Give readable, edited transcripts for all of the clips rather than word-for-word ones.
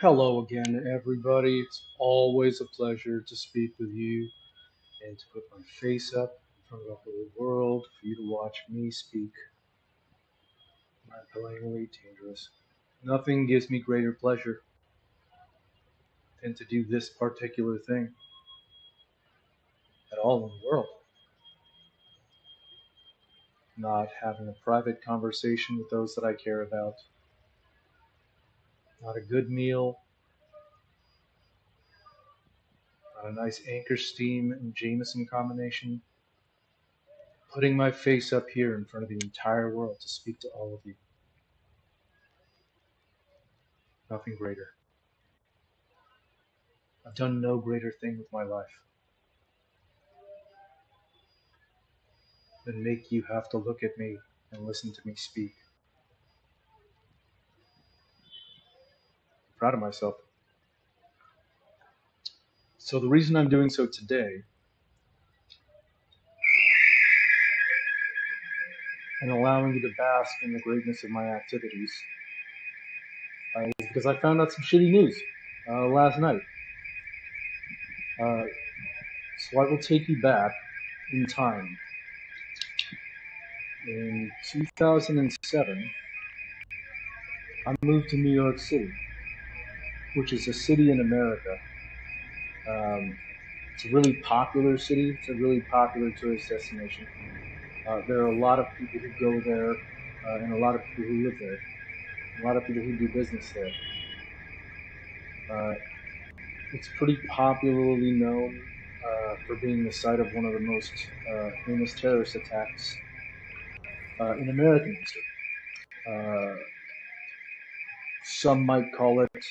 Hello again, everybody. It's always a pleasure to speak with you and to put my face up in front of the whole world for you to watch me speak my plainly dangerous. Nothing gives me greater pleasure than to do this particular thing at all in the world. Not having a private conversation with those that I care about, not a good meal, not a nice Anchor Steam and Jameson combination, putting my face up here in front of the entire world to speak to all of you. Nothing greater. I've done no greater thing with my life than make you have to look at me and listen to me speak. I'm proud of myself. So the reason I'm doing so today and allowing you to bask in the greatness of my activities is because I found out some shitty news last night. So I will take you back in time. In 2007, I moved to New York City, which is a city in America. It's a really popular city. It's a really popular tourist destination. There are a lot of people who go there, and a lot of people who live there, a lot of people who do business there. It's pretty popularly known for being the site of one of the most heinous terrorist attacks in American history. Some might call it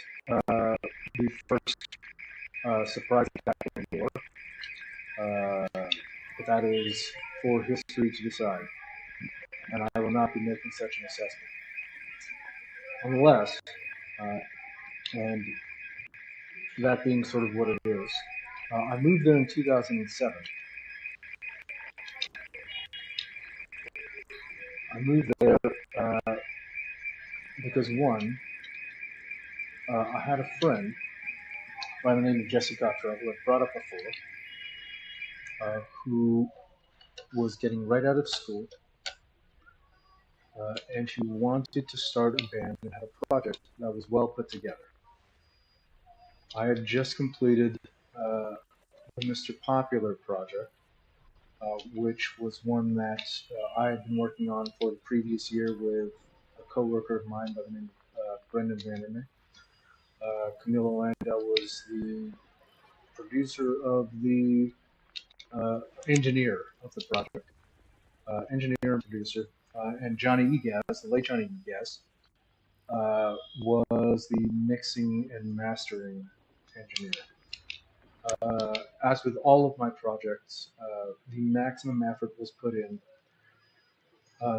the first surprise attack in the war, but that is for history to decide, and I will not be making such an assessment. Unless, and that being sort of what it is, I moved there in 2007. I moved there because one, I had a friend by the name of Jesse Cottrell, who I've brought up before, who was getting right out of school, and who wanted to start a band and had a project that was well put together. I had just completed the Mr. Popular project, which was one that I had been working on for the previous year with a coworker of mine by the name of Brendan Vandermeer. Camilo Landa was the producer of the engineer of the project, engineer and producer, and Johnny Egas, the late Johnny Egas, was the mixing and mastering engineer. As with all of my projects, the maximum effort was put in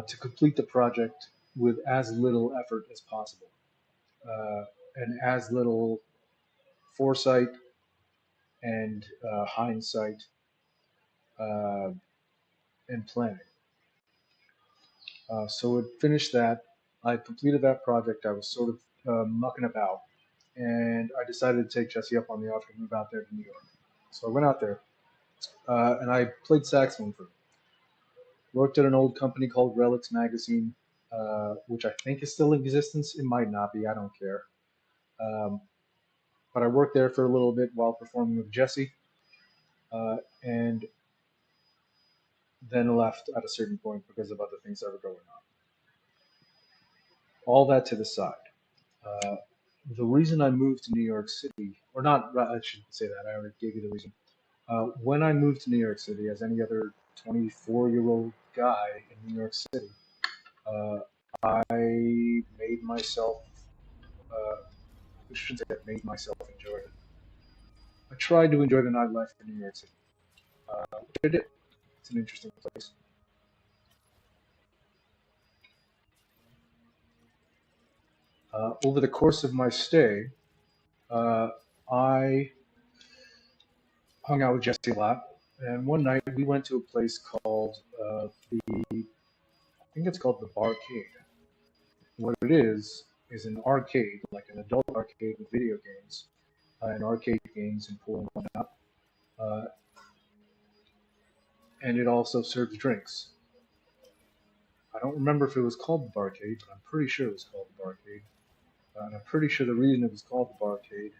to complete the project with as little effort as possible, and as little foresight and hindsight and planning. So it finished that. I completed that project. I was sort of mucking about, and I decided to take Jesse up on the offer to move out there to New York. So I went out there, and I played saxophone for him. Worked at an old company called Relics Magazine, which I think is still in existence. It might not be. I don't care. But I worked there for a little bit while performing with Jesse, and then left at a certain point because of other things that were going on. All that to the side. The reason I moved to New York City, or not, I shouldn't say that, I already gave you the reason. When I moved to New York City, as any other 24-year-old guy in New York City, I made myself, I shouldn't say I made myself enjoy it. I tried to enjoy the nightlife in New York City, which I did. It's an interesting place. Over the course of my stay, I hung out with Jesse a lot, and one night we went to a place called I think it's called the Barcade. What it is is an arcade, like an adult arcade with video games, and arcade games and pulling one out. Uh, and it also serves drinks. I don't remember if it was called the Barcade, but I'm pretty sure it was called the Barcade. And I'm pretty sure the reason it was called the Barcade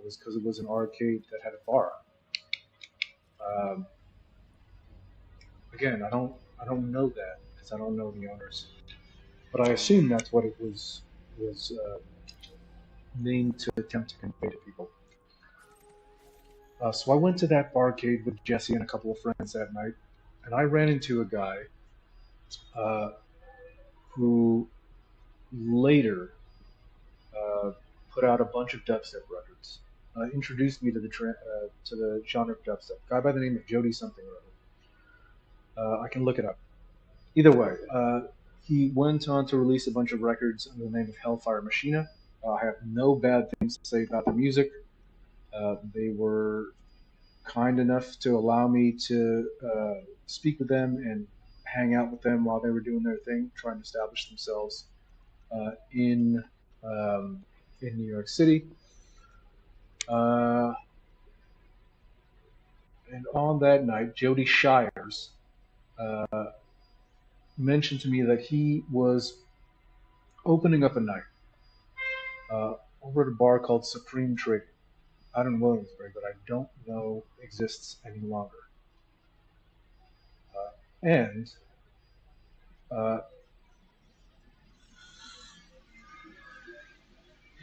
was because it was an arcade that had a bar. Um, Again, I don't know that because I don't know the owners, but I assume that's what it was named to attempt to convey to people. So I went to that barcade with Jesse and a couple of friends that night, and I ran into a guy uh, who later uh, put out a bunch of dubstep records. Introduced me to the genre of dubstep. A guy by the name of Jody something or other. I can look it up. Either way, he went on to release a bunch of records under the name of Hellfire Machina. I have no bad things to say about their music. They were kind enough to allow me to speak with them and hang out with them while they were doing their thing, trying to establish themselves uh, in um, in New York City. Uh, and on that night, Jody Shires uh, mentioned to me that he was opening up a night over at a bar called Supreme Trading out in Williamsburg that I don't know exists any longer. And uh,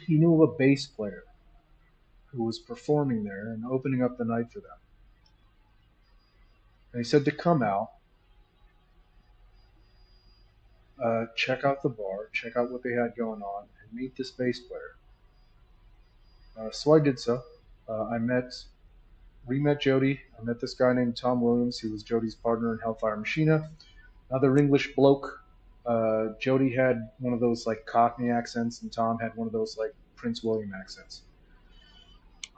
he knew of a bass player who was performing there and opening up the night for them. And he said to come out, check out the bar, check out what they had going on, and meet this bass player. So I did so. I met Jody. I met this guy named Tom Williams, who was Jody's partner in Hellfire Machina. Another English bloke. Jody had one of those like Cockney accents, and Tom had one of those like Prince William accents.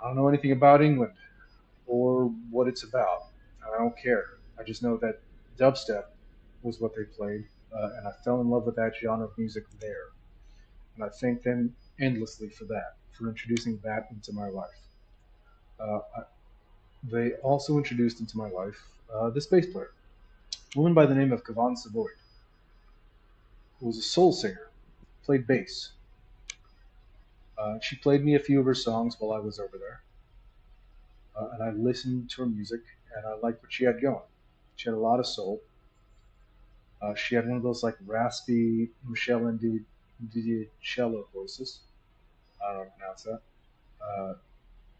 I don't know anything about England or what it's about. I don't care. I just know that dubstep was what they played, and I fell in love with that genre of music there. And I thank them endlessly for that, for introducing that into my life. Uh, they also introduced into my life this bass player, a woman by the name of Kavan Savoy, who was a soul singer, played bass. She played me a few of her songs while I was over there, and I listened to her music, and I liked what she had going. She had a lot of soul. She had one of those like raspy Michelle and cello voices. I don't know how to pronounce that. Uh,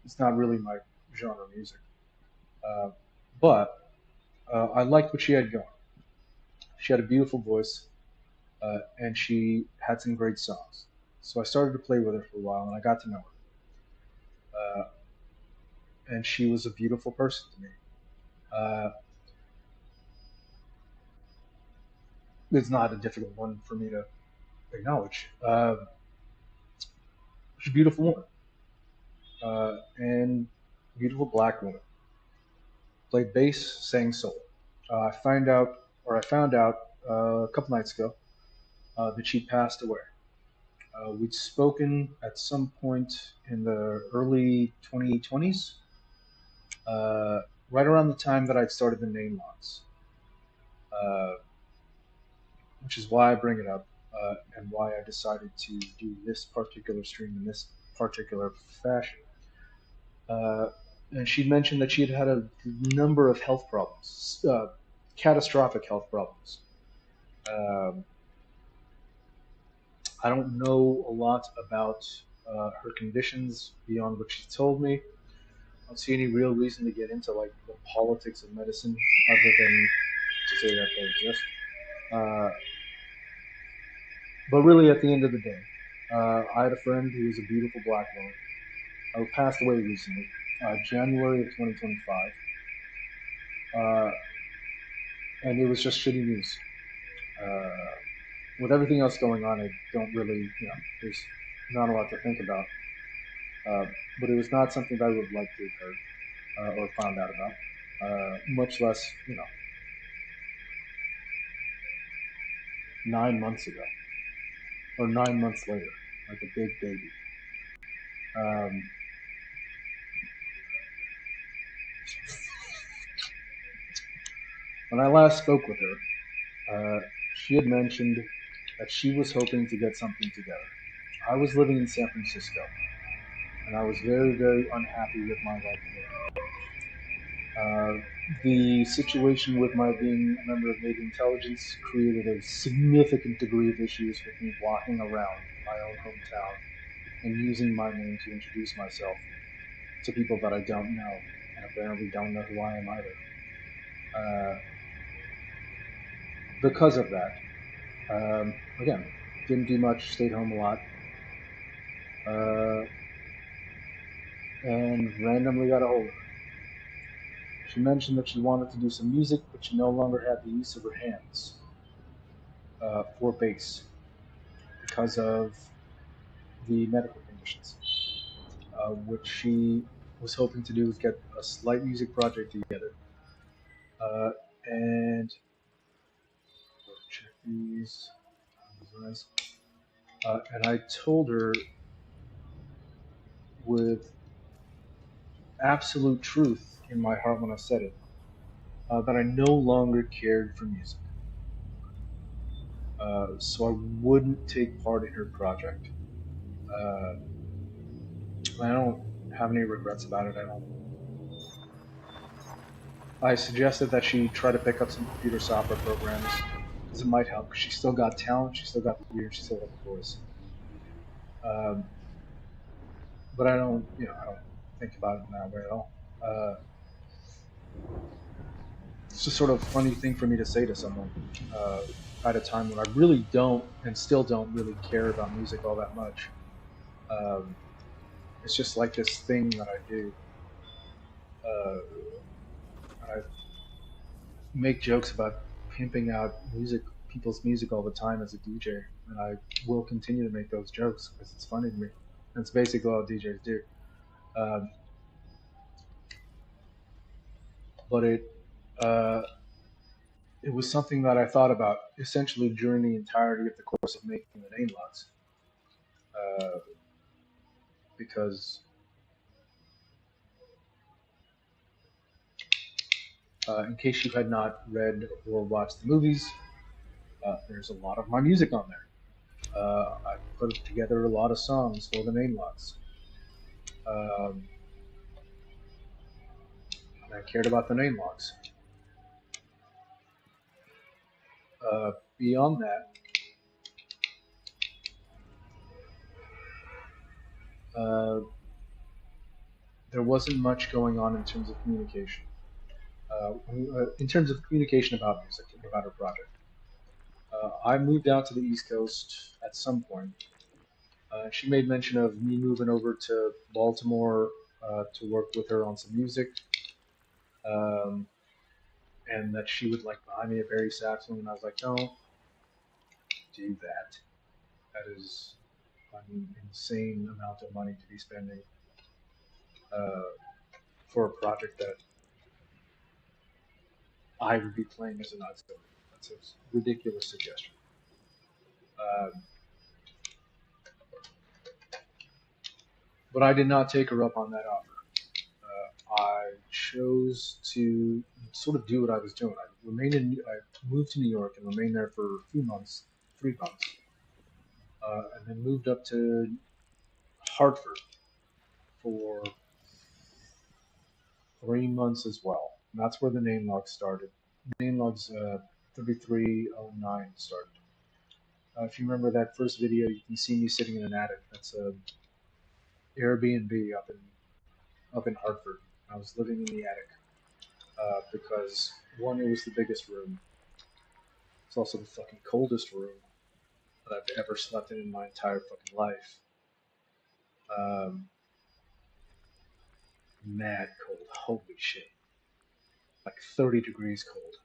it's not really my genre of music, uh, but I liked what she had going. She had a beautiful voice, and she had some great songs. So I started to play with her for a while, and I got to know her. And she was a beautiful person to me. Uh, it's not a difficult one for me to acknowledge. She's a beautiful woman, and beautiful black woman. Played bass, sang soul. I found out a couple nights ago that she passed away. We'd spoken at some point in the early 2020s, right around the time that I'd started the Nain logs, uh, which is why I bring it up and why I decided to do this particular stream in this particular fashion. Uh, and she mentioned that she had had a number of health problems, catastrophic health problems. Um, I don't know a lot about her conditions beyond what she told me. I don't see any real reason to get into like the politics of medicine other than to say that they exist. Uh, but really, at the end of the day, I had a friend who was a beautiful black woman who passed away recently, January of 2025, and it was just shitty news. Uh, with everything else going on, I don't really, there's not a lot to think about. Uh, but it was not something that I would like to have heard or found out about, much less, 9 months ago. or 9 months later, like a big baby. When I last spoke with her, she had mentioned that she was hoping to get something together. I was living in San Francisco, and I was very, very unhappy with my life there. The situation with my being a member of Native Intelligence created a significant degree of issues with me walking around my own hometown and using my name to introduce myself to people that I don't know, and apparently don't know who I am either. Because of that, again, didn't do much, stayed home a lot, and randomly got a hold of her. She mentioned that she wanted to do some music, but she no longer had the use of her hands for bass because of the medical conditions. What she was hoping to do was get a slight music project together. And check these. And I told her with absolute truth in my heart when I said it that I no longer cared for music. So I wouldn't take part in her project. I don't have any regrets about it. I suggested that she try to pick up some computer software programs because it might help. Cause she still got talent, she still got the ear, she still got the voice. But I don't think about it in that way at all. It's just sort of a funny thing for me to say to someone at a time when I really don't and still don't really care about music all that much. It's just like this thing that I do. I make jokes about pimping out people's music all the time as a DJ, and I will continue to make those jokes because it's funny to me. That's basically all DJs do. Um, but it was something that I thought about essentially during the entirety of the course of making the Nain logs, because in case you had not read or watched the movies, there's a lot of my music on there. I put together a lot of songs for the Nain logs. And I cared about the Nain logs. Beyond that, there wasn't much going on in terms of communication. In terms of communication about music, about her project. I moved out to the East Coast at some point. She made mention of me moving over to Baltimore to work with her on some music, um, and that she would like buy me a Barry saxophone. And I was like, don't do that. That is an insane amount of money to be spending uh, for a project that I would be playing as an auxiliary. That's a ridiculous suggestion. Um, but I did not take her up on that offer. I chose to sort of do what I was doing. I moved to New York and remained there for a few months, 3 months, and then moved up to Hartford for 3 months as well. And that's where the Nain logs started. Nain logs 3309 started. If you remember that first video, you can see me sitting in an attic. That's a Airbnb up in Hartford. I was living in the attic because one, it was the biggest room. It's also the fucking coldest room that I've ever slept in my entire fucking life. Um, Mad cold. Holy shit. Like 30 degrees cold.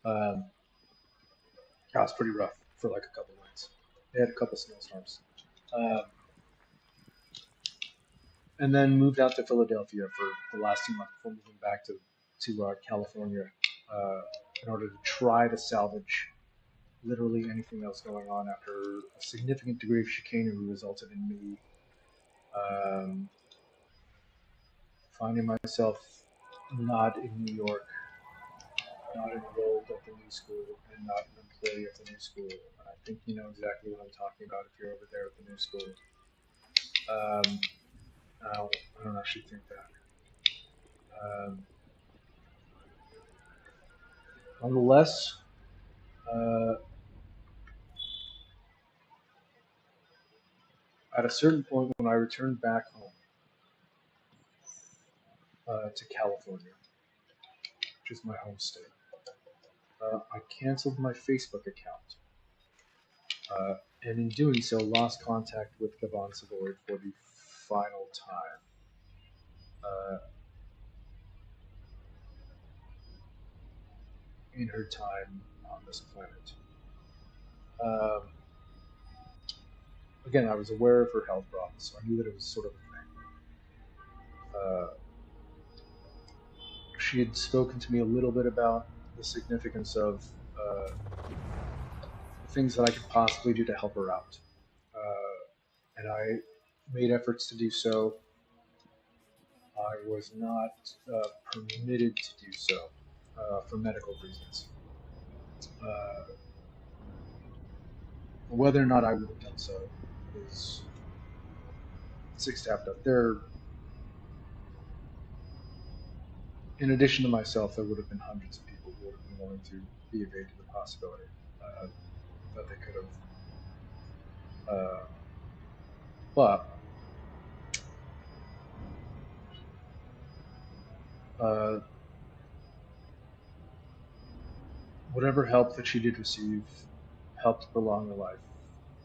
That was pretty rough for like a couple nights. They had a couple snowstorms. And then moved out to Philadelphia for the last 2 months before moving back to California in order to try to salvage literally anything that was going on after a significant degree of chicanery resulted in me finding myself not in New York, not enrolled at the new school, and not an employee at the new school. And I think you know exactly what I'm talking about if you're over there at the new school. I don't actually think that. Nonetheless, uh, at a certain point when I returned back home to California, which is my home state, I canceled my Facebook account, and in doing so, lost contact with Gavon Savoy for the final time. In her time on this planet. Um, Again, I was aware of her health problems, so I knew that it was sort of a thing. She had spoken to me a little bit about the significance of things that I could possibly do to help her out. And I made efforts to do so. I was not permitted to do so for medical reasons. Whether or not I would have done so is six-tapped up. In addition to myself, there would have been hundreds of people who would have been willing to be evaded the possibility that they could have. But uh, whatever help that she did receive helped prolong her life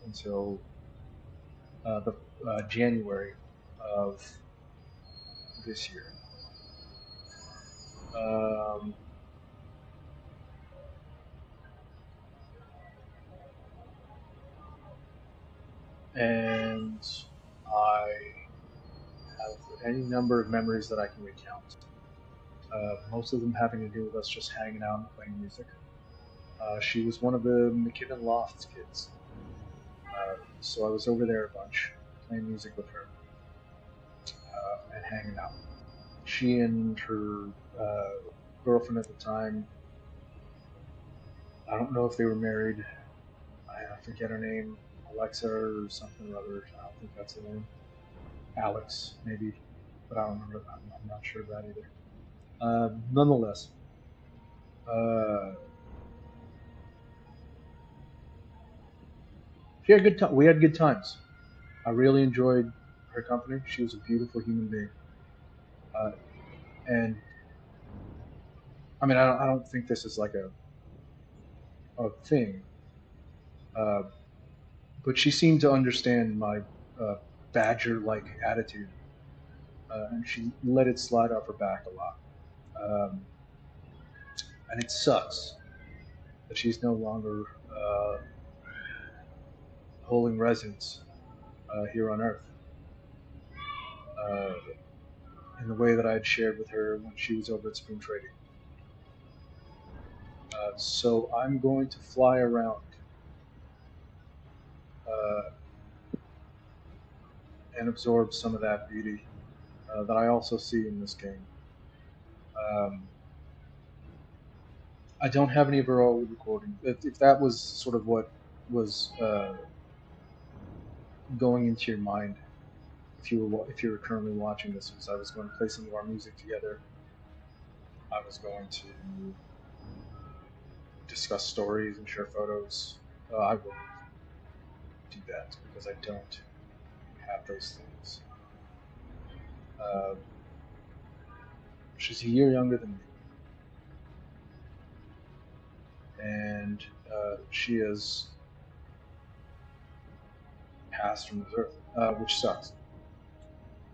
until the January of this year. Um, and I have any number of memories that I can recount. Most of them having to do with us just hanging out and playing music. She was one of the McKinnon Lofts kids, so I was over there a bunch, playing music with her and hanging out. She and her girlfriend at the time, I don't know if they were married. I forget her name, Alexa or something or other. I don't think that's her name. Alex, maybe, but I don't remember. I'm not sure of that either. Nonetheless, uh, she had good time. We had good times. I really enjoyed her company. She was a beautiful human being, uh, and I mean, I don't think this is like a thing, uh, but she seemed to understand my badger-like attitude, and she let it slide off her back a lot. Um, and it sucks that she's no longer holding residence here on Earth uh, in the way that I had shared with her when she was over at Spoon Trading. So I'm going to fly around uh, and absorb some of that beauty that I also see in this game. Um, I don't have any of her old recordings. If that was sort of what was going into your mind, if you were currently watching this, was I was going to play some of our music together. I was going to discuss stories and share photos. I wouldn't do that because I don't have those things. Uh, she's a year younger than me, and she has passed from this earth, which sucks.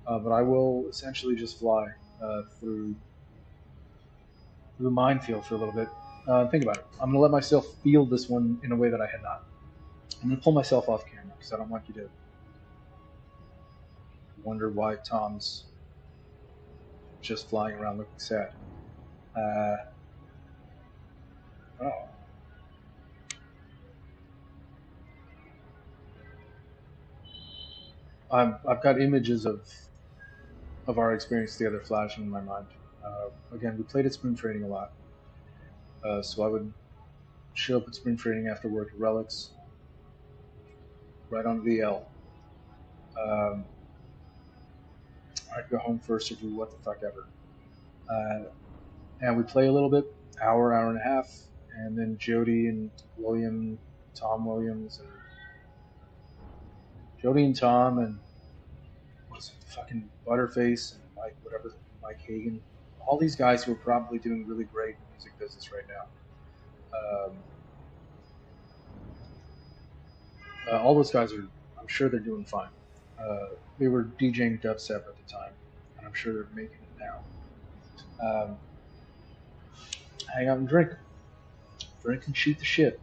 But I will essentially just fly through the minefield for a little bit. Think about it. I'm going to let myself feel this one in a way that I had not. I'm going to pull myself off camera because I don't want you to wonder why Tom's just flying around looking sad. Oh. I've got images of our experience together flashing in my mind. Again, we played at spring training a lot, so I would show up at spring training after work at Relics, right on VL. Um, I'd go home first or do what the fuck ever. And we play a little bit, hour and a half, and then Jody and William, Tom Williams, and Jody and Tom, and what's it, fucking Butterface and Mike, whatever, Mike Hagan. All these guys who are probably doing really great in the music business right now. All those guys are, I'm sure they're doing fine. They were DJing dubstep at the time, and I'm sure they're making it now. Hang out and drink and shoot the shit,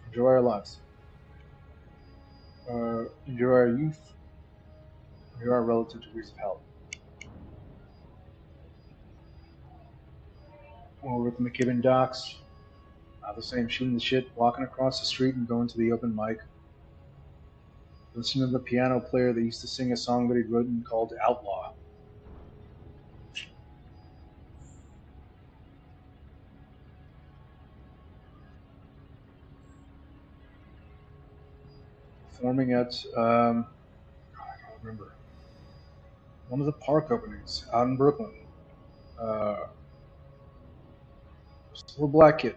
enjoy our lives, enjoy our youth, enjoy our relative degrees of health. Over at the McKibben docks, the same, shooting the shit, walking across the street and going to the open mic. Listening to the piano player that used to sing a song that he'd written called Outlaw. Performing at, I don't remember, one of the park openings out in Brooklyn. Just a little black kid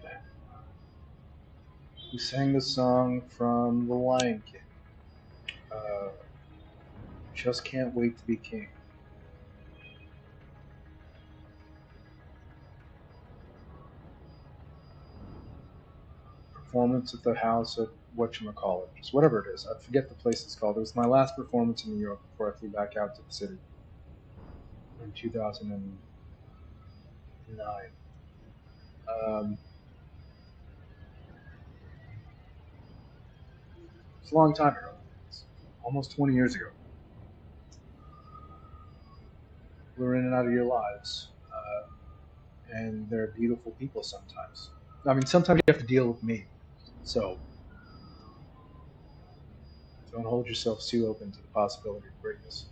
who sang the song from The Lion King. Just can't wait to be king. Performance at the house of whatchamacallit, just whatever it is. I forget the place it's called. It was my last performance in New York before I flew back out to the city in 2009. It's a long time ago. It's almost 20 years ago. We're in and out of your lives, and they're beautiful people sometimes. I mean, sometimes you have to deal with me, so don't hold yourself too open to the possibility of greatness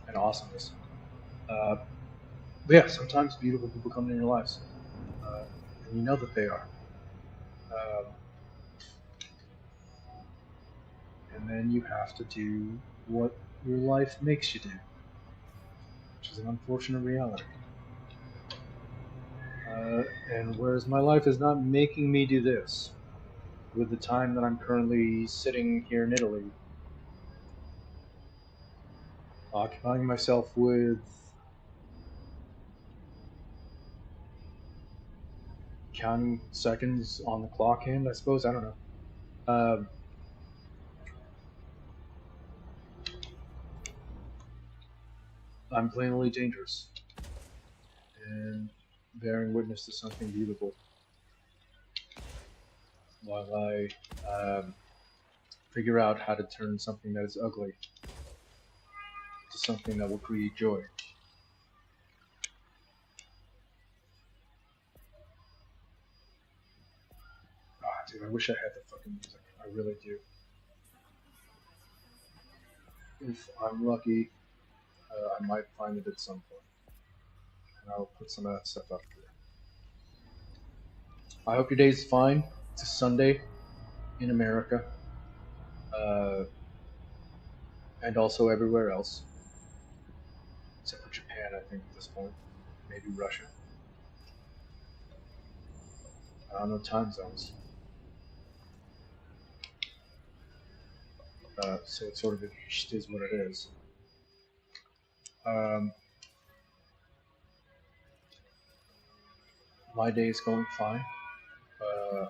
and awesomeness. Uh, but yeah, sometimes beautiful people come into your lives, and you know that they are. Um, and then you have to do what your life makes you do, which is an unfortunate reality. And whereas my life is not making me do this, with the time that I'm currently sitting here in Italy, occupying myself with counting seconds on the clock hand, I suppose. I don't know. I'm plainly dangerous and bearing witness to something beautiful while I figure out how to turn something that is ugly to something that will create joy. Ah, dude, I wish I had the fucking music. I really do. If I'm lucky, I might find it at some point. And I'll put some of that stuff up here. I hope your day's fine. It's a Sunday in America. And also everywhere else. Except for Japan, I think, at this point. Maybe Russia. I don't know time zones. So it sort of just is what it is. My day is going fine. Uh,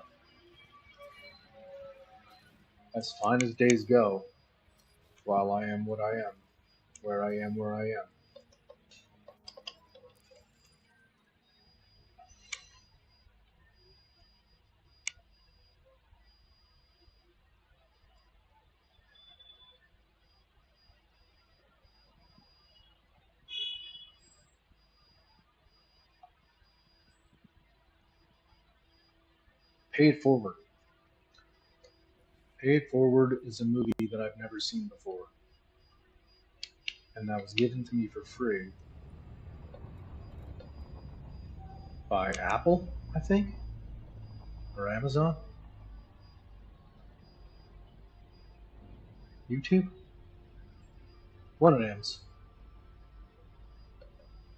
as fine as days go, while I am what I am, where I am, where I am. Pay It Forward. Pay It Forward is a movie that I've never seen before. and that was given to me for free by Apple, I think, or Amazon, YouTube, one of them's.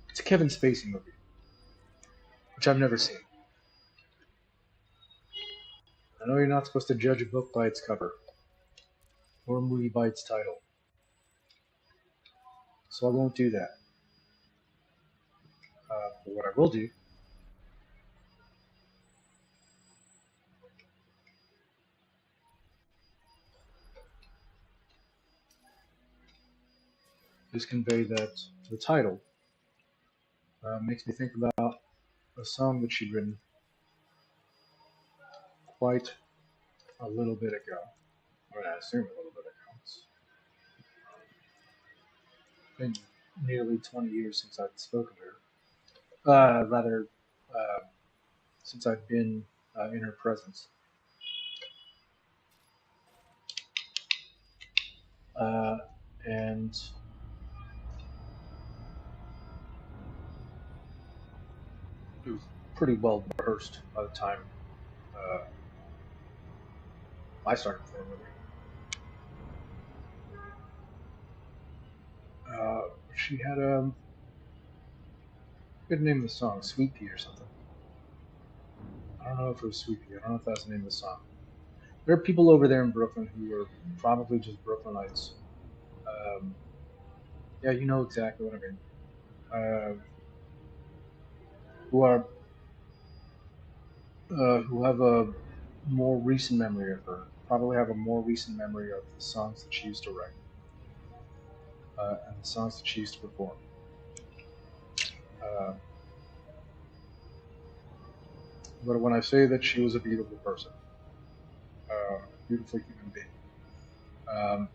It's a Kevin Spacey movie, which I've never seen. I know you're not supposed to judge a book by its cover, or a movie by its title, so I won't do that. But what I will do is convey that the title makes me think about a song that she'd written quite a little bit ago. I assume a little bit ago. It's been nearly 20 years since I'd spoken to her. Rather, since I've been in her presence. And it was pretty well rehearsed by the time I started performing with her. She had a good name of the song, Sweet Pea or something. I don't know if it was Sweet Pea. I don't know if that's the name of the song. There are people over there in Brooklyn who are probably just Brooklynites. Yeah, you know exactly what I mean. Who are who have a more recent memory of her. Probably have a more recent memory of the songs that she used to write and the songs that she used to perform. Uh, but when I say that she was a beautiful person, beautiful human being, I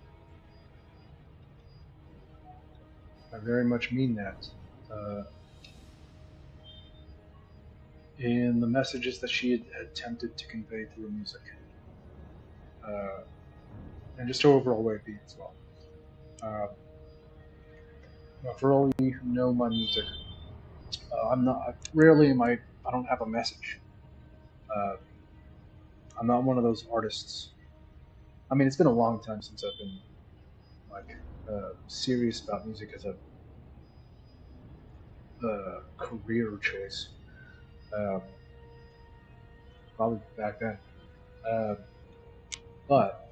very much mean that. In the messages that she had attempted to convey through music, and just her overall way of being as well. For all of you who know my music, I'm not rarely am I don't have a message. I'm not one of those artists. I mean, it's been a long time since I've been like serious about music as a career choice. Um, Probably back then, uh, but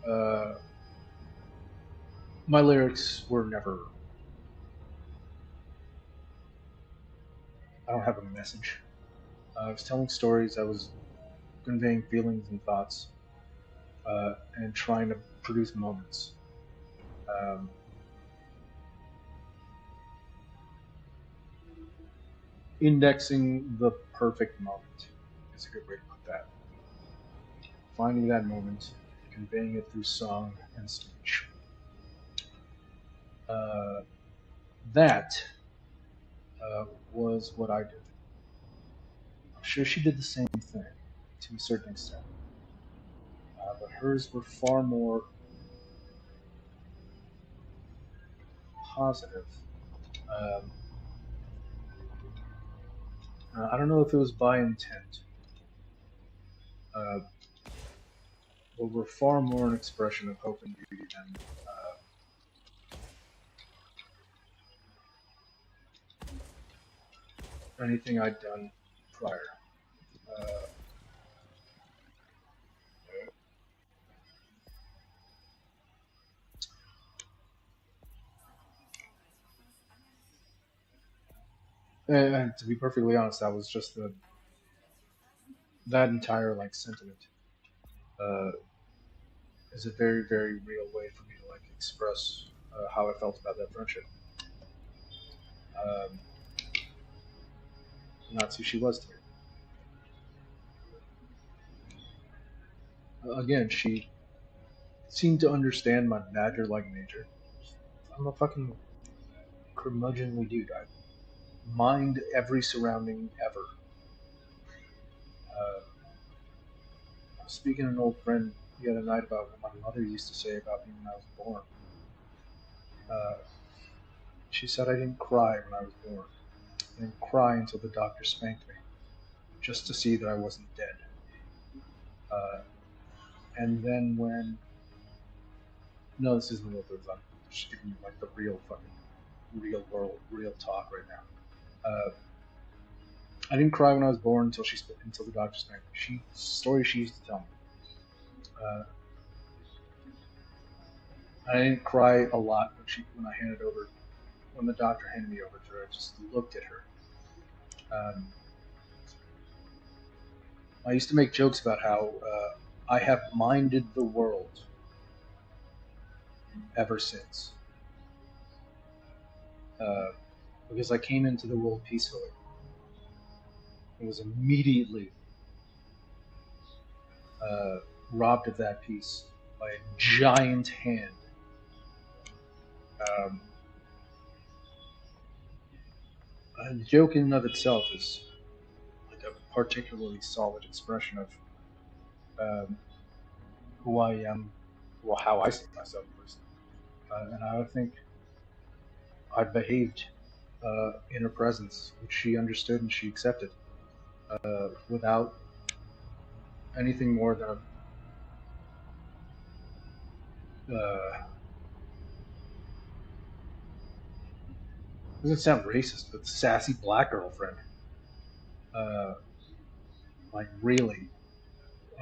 uh, my lyrics were never. I don't have a message. I was telling stories. I was conveying feelings and thoughts, and trying to produce moments. Um, Indexing the perfect moment is a good way to put that. Finding that moment, conveying it through song and speech. Uh, that was what I did. I'm sure she did the same thing to a certain extent, but hers were far more positive. Um, I don't know if it was by intent, uh, but were far more an expression of hope and beauty than anything I'd done prior. Uh, and to be perfectly honest, that was just that entire like sentiment uh, is a very very real way for me to like express how I felt about that friendship. Um, and that's who she was to me. Again, she seemed to understand my badger-like nature. I'm a fucking curmudgeonly dude. I mind every surrounding ever. I was speaking to an old friend the other night about what my mother used to say about me when I was born. She said I didn't cry when I was born. I didn't cry until the doctor spanked me, just to see that I wasn't dead. And then when... No, this isn't real things. I'm just giving you like the real fucking real world, real talk right now. I didn't cry when I was born until the doctor spanked me. Story she used to tell me. I didn't cry a lot when the doctor handed me over to her. I just looked at her. I used to make jokes about how I have minded the world ever since. Because I came into the world peacefully. It was immediately robbed of that peace by a giant hand. The joke in and of itself is like a particularly solid expression of who I am, well, how I see myself first. And I think I behaved in her presence, which she understood and she accepted, without anything more than doesn't sound racist, but sassy black girlfriend. Like, really.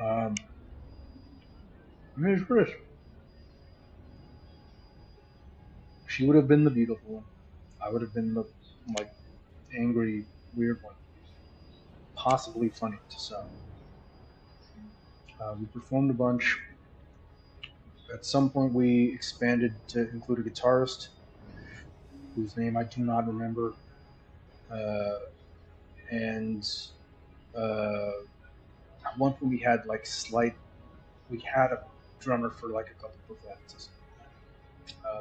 I mean, it's British. She would have been the beautiful one. I would have been the, like, angry, weird one. Possibly funny to some. We performed a bunch. At some point, we expanded to include a guitarist, whose name I do not remember. And at one point, we had a drummer for like a couple performances.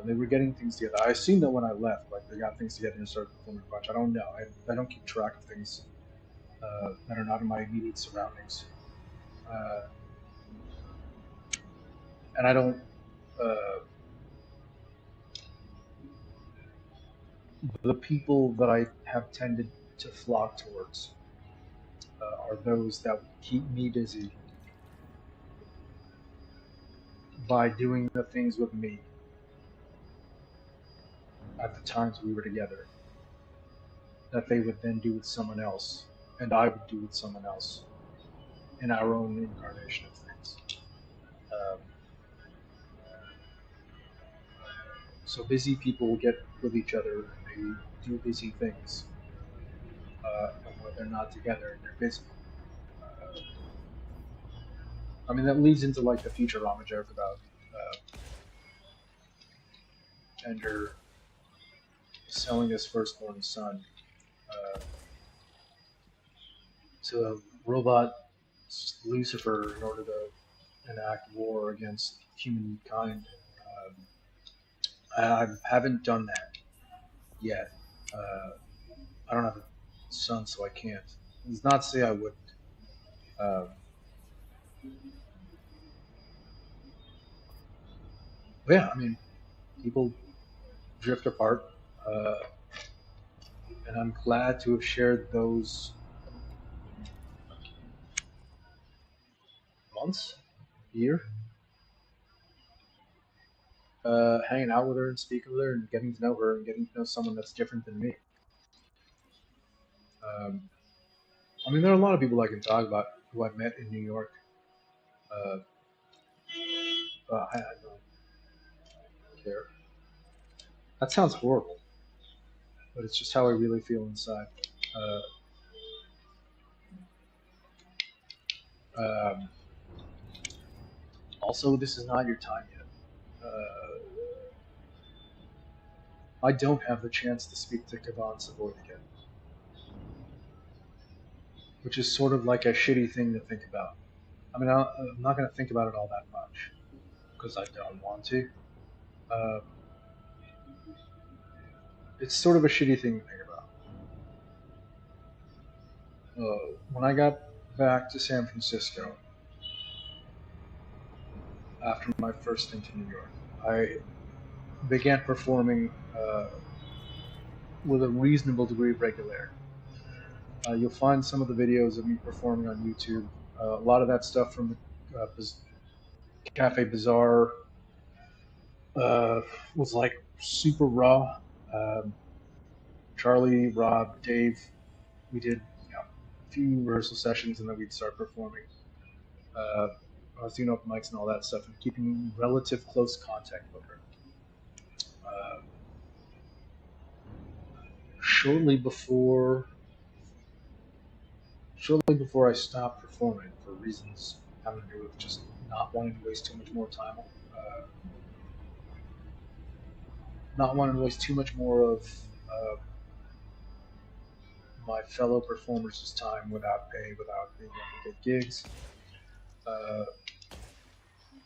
They were getting things together. I assume that when I left, like, they got things together and started performing a bunch. I don't know. I don't keep track of things that are not in my immediate surroundings. And I don't... the people that I have tended to flock towards are those that keep me busy by doing the things with me at the times we were together that they would then do with someone else, and I would do with someone else in our own incarnation of things. So busy people get with each other and they do busy things, and when they're not together and they're busy. I mean, that leads into like the Futurama joke about Ender selling his firstborn son to a robot Lucifer in order to enact war against humankind. I haven't done that yet. I don't have a son, so I can't. It's not to say I wouldn't. But yeah, I mean, people drift apart, and I'm glad to have shared those months, year, hanging out with her and speaking with her and getting to know her and getting to know someone that's different than me. I mean, there are a lot of people I can talk about who I met in New York. I don't care. That sounds horrible, but it's just how I really feel inside. Also, this is not your time yet. I don't have the chance to speak to Kavan Savoy again, which is sort of like a shitty thing to think about. I mean, I'm not going to think about it all that much because I don't want to. It's sort of a shitty thing to think about. When I got back to San Francisco after my first stint in New York, began performing with a reasonable degree of regularity. You'll find some of the videos of me performing on YouTube. A lot of that stuff from the Cafe Bazaar was like super raw. Charlie, Rob, Dave, we did a few rehearsal sessions and then we'd start performing. I was doing open mics and all that stuff and keeping relative close contact with her. Shortly before I stopped performing for reasons having to do with just not wanting to waste too much more time, not wanting to waste too much more of my fellow performers' time without pay, without being able to get gigs.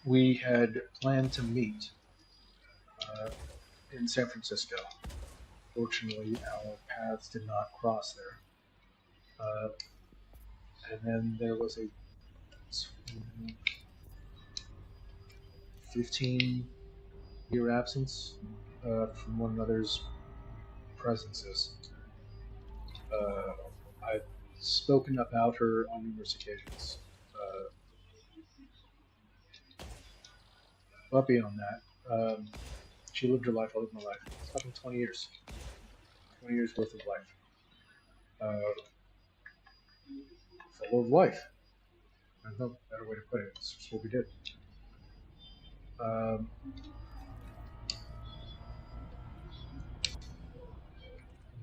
We had planned to meet in San Francisco. Fortunately, our paths did not cross there. And then there was a 15-year absence from one another's presences. I've spoken about her on numerous occasions. But beyond that, she lived her life, I lived my life. It's been 20 years. 20 years worth of life. Full of life. There's no better way to put it. It's just what we did.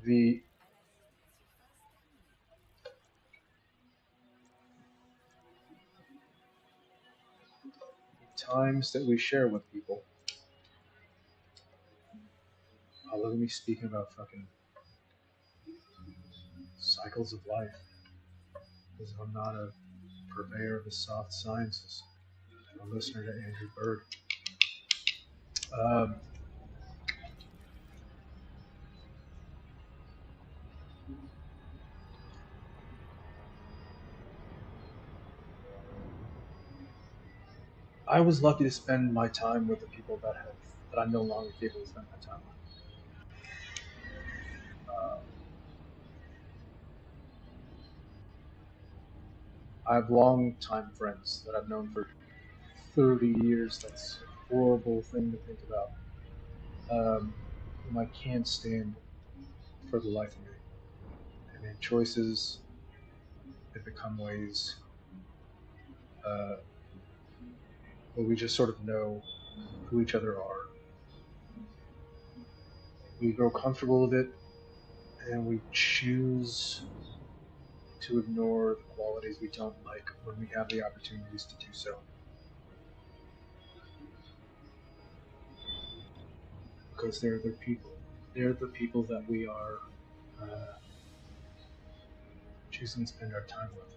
The times that we share with people. Look at me speaking about fucking cycles of life. Because I'm not a purveyor of the soft sciences. I'm a listener to Andrew Bird. I was lucky to spend my time with the people that I'm no longer capable of spending my time with. I have long-time friends that I've known for 30 years. That's a horrible thing to think about. Whom I can't stand for the life of me. They make choices. They become ways. But we just sort of know who each other are. We grow comfortable with it, and we choose to ignore the qualities we don't like when we have the opportunities to do so. Because they're the people. They're the people that we are choosing to spend our time with.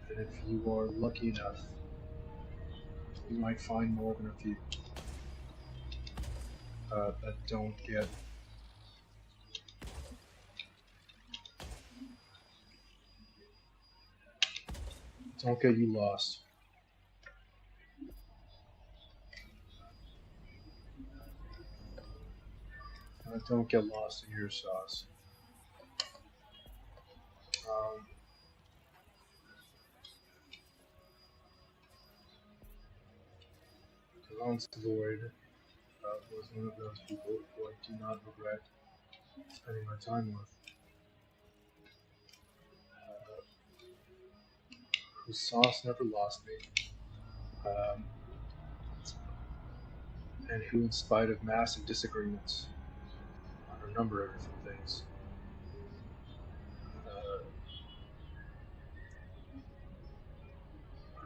And if you are lucky enough, you might find more than a few that don't get you lost. Don't get lost in your sauce. Lance Lloyd was one of those people who I do not regret spending my time with. Whose sauce never lost me. And who, in spite of massive disagreements on a number of different things,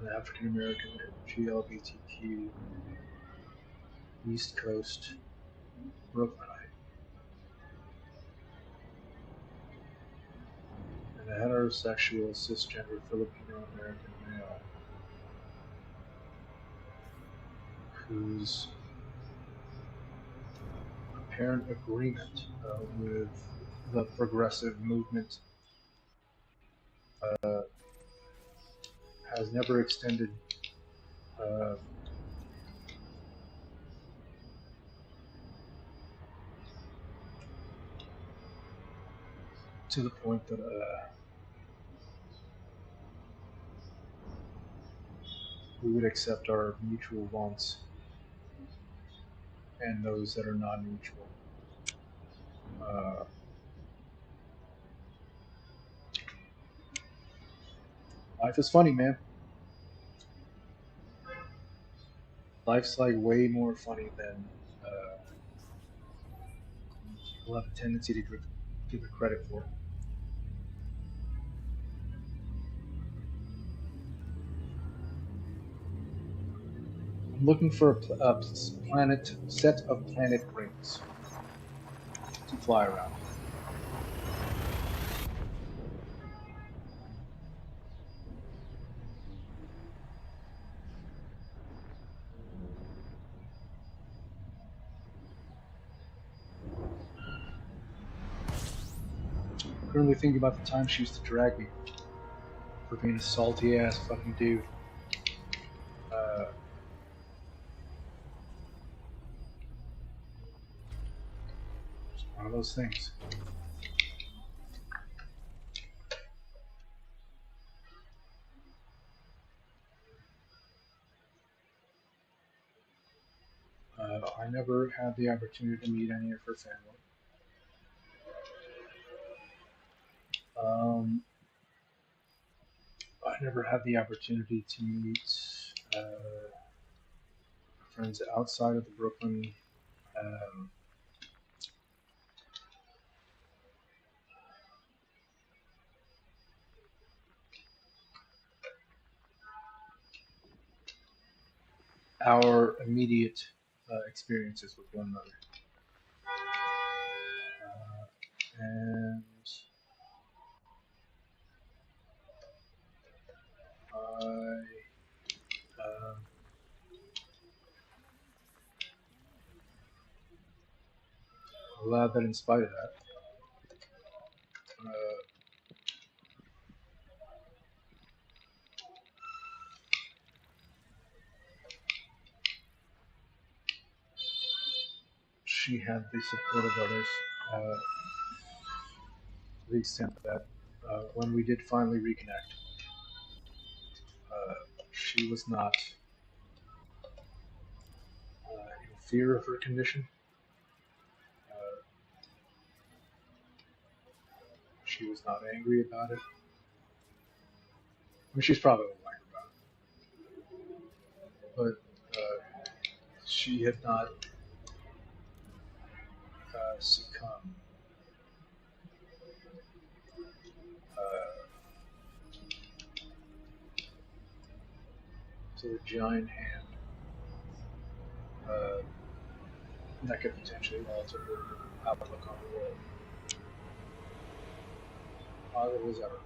an African American GLBTQ East Coast Brooklynite, and a heterosexual cisgender Filipino American male whose apparent agreement with the progressive movement has never extended to the point that we would accept our mutual wants and those that are non-mutual. Life is funny, man. Life's like way more funny than people have a tendency to give it credit for. I'm looking for a planet set of planet rings to fly around. I'm currently thinking about the time she used to drag me for being a salty ass fucking dude. It's one of those things. I never had the opportunity to meet any of her family. I never had the opportunity to meet friends outside of the Brooklyn. Um, our immediate experiences with one another. And I'm glad that in spite of that, she had the support of others to the extent that when we did finally reconnect, she was not in fear of her condition. She was not angry about it. I mean, she's probably angry about it, but she had not succumbed to the giant hand that could potentially alter her outlook on the world. Positive as ever.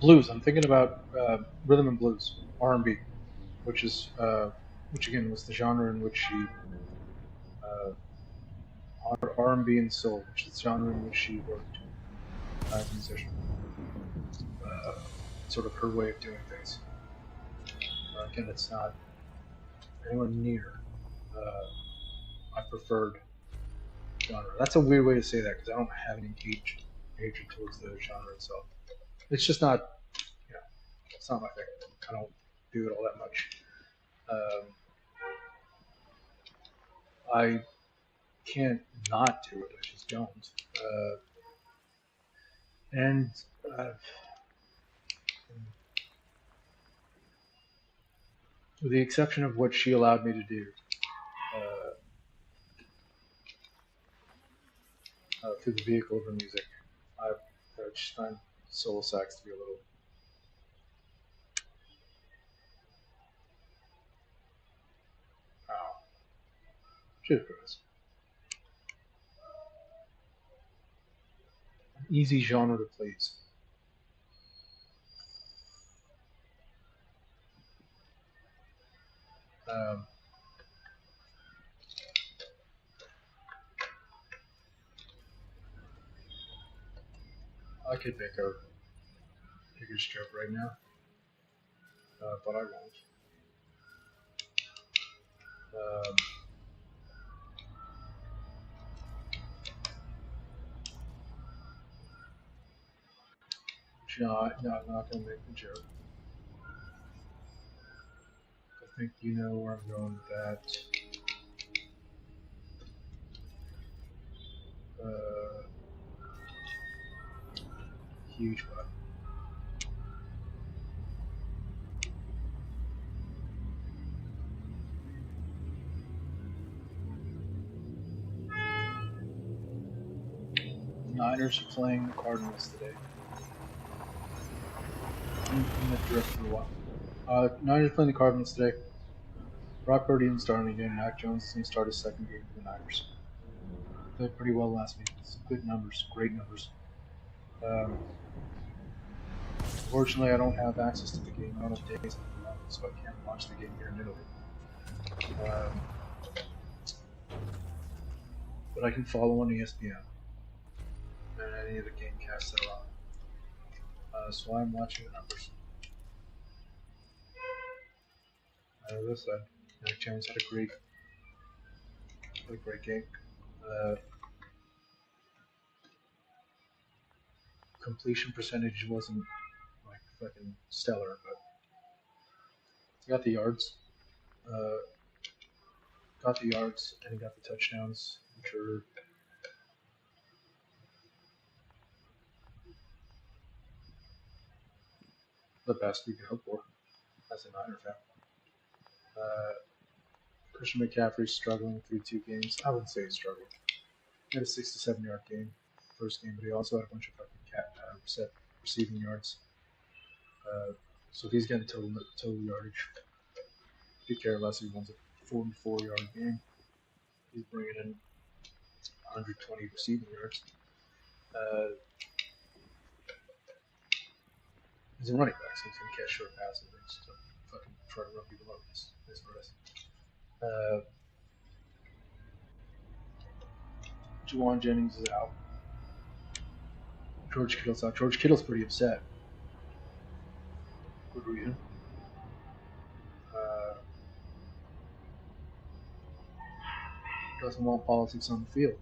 Blues. I'm thinking about rhythm and blues, R&B, which is which again was the genre in which she R&B and soul, which is the genre in which she worked as a musician. Sort of her way of doing things. Again, it's not anywhere near my preferred genre. That's a weird way to say that because I don't have any hatred towards the genre itself. It's just not, you know, it's not my thing. I don't do it all that much. I can't not do it. I just don't. And with the exception of what she allowed me to do through the vehicle of her music. I just find solo sax to be a little. Oh, shit, Chris. An easy genre to please. I could make a bigger stroke right now, but I won't. Um, I'm not going to make the joke. I think you know where I'm going with that. Huge butt. Niners are playing the Cardinals today. I'm going to drift for a while. Niners playing the Cardinals today. Brock Purdy didn't start in the game. Mac Jones is going to start his second game for the Niners. Played pretty well last week. Good numbers, great numbers. Unfortunately, I don't have access to the game. I don't have days at the moment, so I can't watch the game here in Italy. But I can follow on ESPN and any of the game casts that are on. So I'm watching the numbers. As I said, Mac Jones had a great game. Completion percentage wasn't like fucking stellar, but he got the yards. Got the yards and he got the touchdowns, which are the best we could hope for as a Niner fan. Christian McCaffrey's struggling through 2 games. I wouldn't say he's struggling. He had a 67-yard game first game, but he also had a bunch of fucking receiving yards. So if he's getting total yardage, could care less if he wins a 44-yard game. He's bringing in 120 receiving yards. He's a running back, so he's going to catch short passes and just fucking try to run people over. That's for us. Juwan Jennings is out. George Kittle's out. George Kittle's pretty upset. Good reason. Doesn't want politics on the field.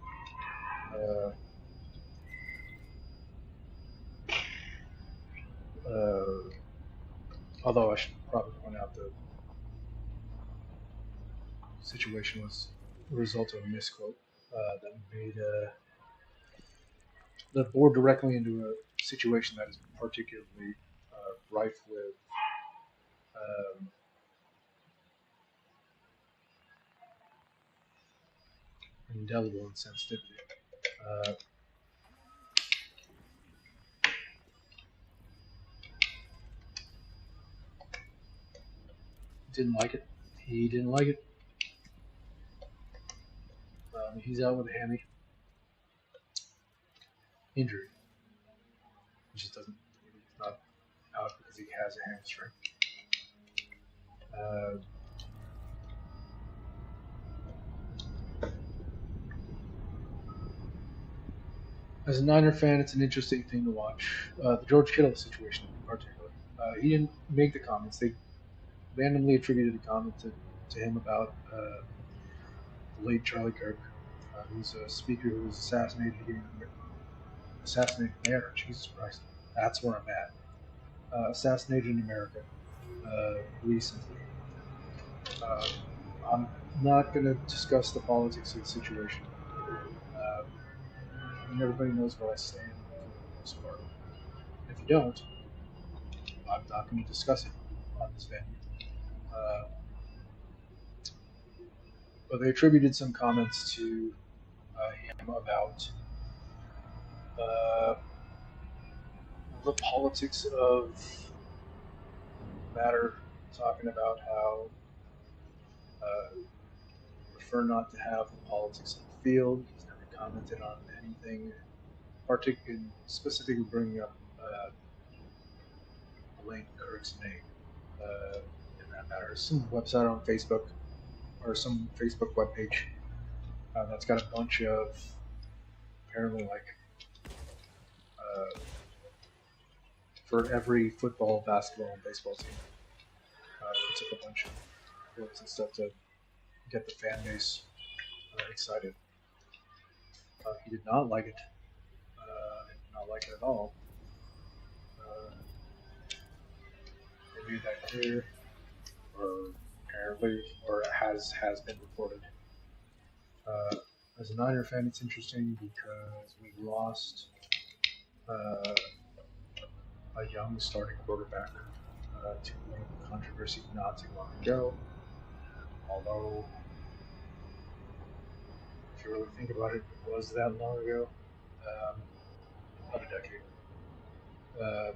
Although I should probably point out the situation was the result of a misquote that made the board directly into a situation that is particularly rife with indelible insensitivity. Didn't like it. He didn't like it. He's out with a hammy injury. He just doesn't. He's not out because he has a hamstring. As a Niner fan, it's an interesting thing to watch. The George Kittle situation in particular. He didn't make the comments. They randomly attributed a comment to him about the late Charlie Kirk, who's a speaker who was assassinated there. Jesus Christ. That's where I'm at. Assassinated in America recently. I'm not going to discuss the politics of the situation. I mean, everybody knows where I stand for the most part. If you don't, I'm not going to discuss it on this venue. but they attributed some comments to him about uh, the politics of matter, talking about how prefer not to have the politics in the field. He's never commented on anything, specifically bringing up Elaine Kirk's name in that matter. Some website on Facebook or some Facebook webpage that's got a bunch of apparently like for every football, basketball, and baseball team. Puts up a bunch of quotes and stuff to get the fan base excited. He did not like it. Did not like it at all. They made that clear, or apparently, or has been reported. As a Niner fan, it's interesting because we lost uh, a young starting quarterback to political controversy not too long ago. Although, if you really think about it, it was that long ago. About a decade. Um,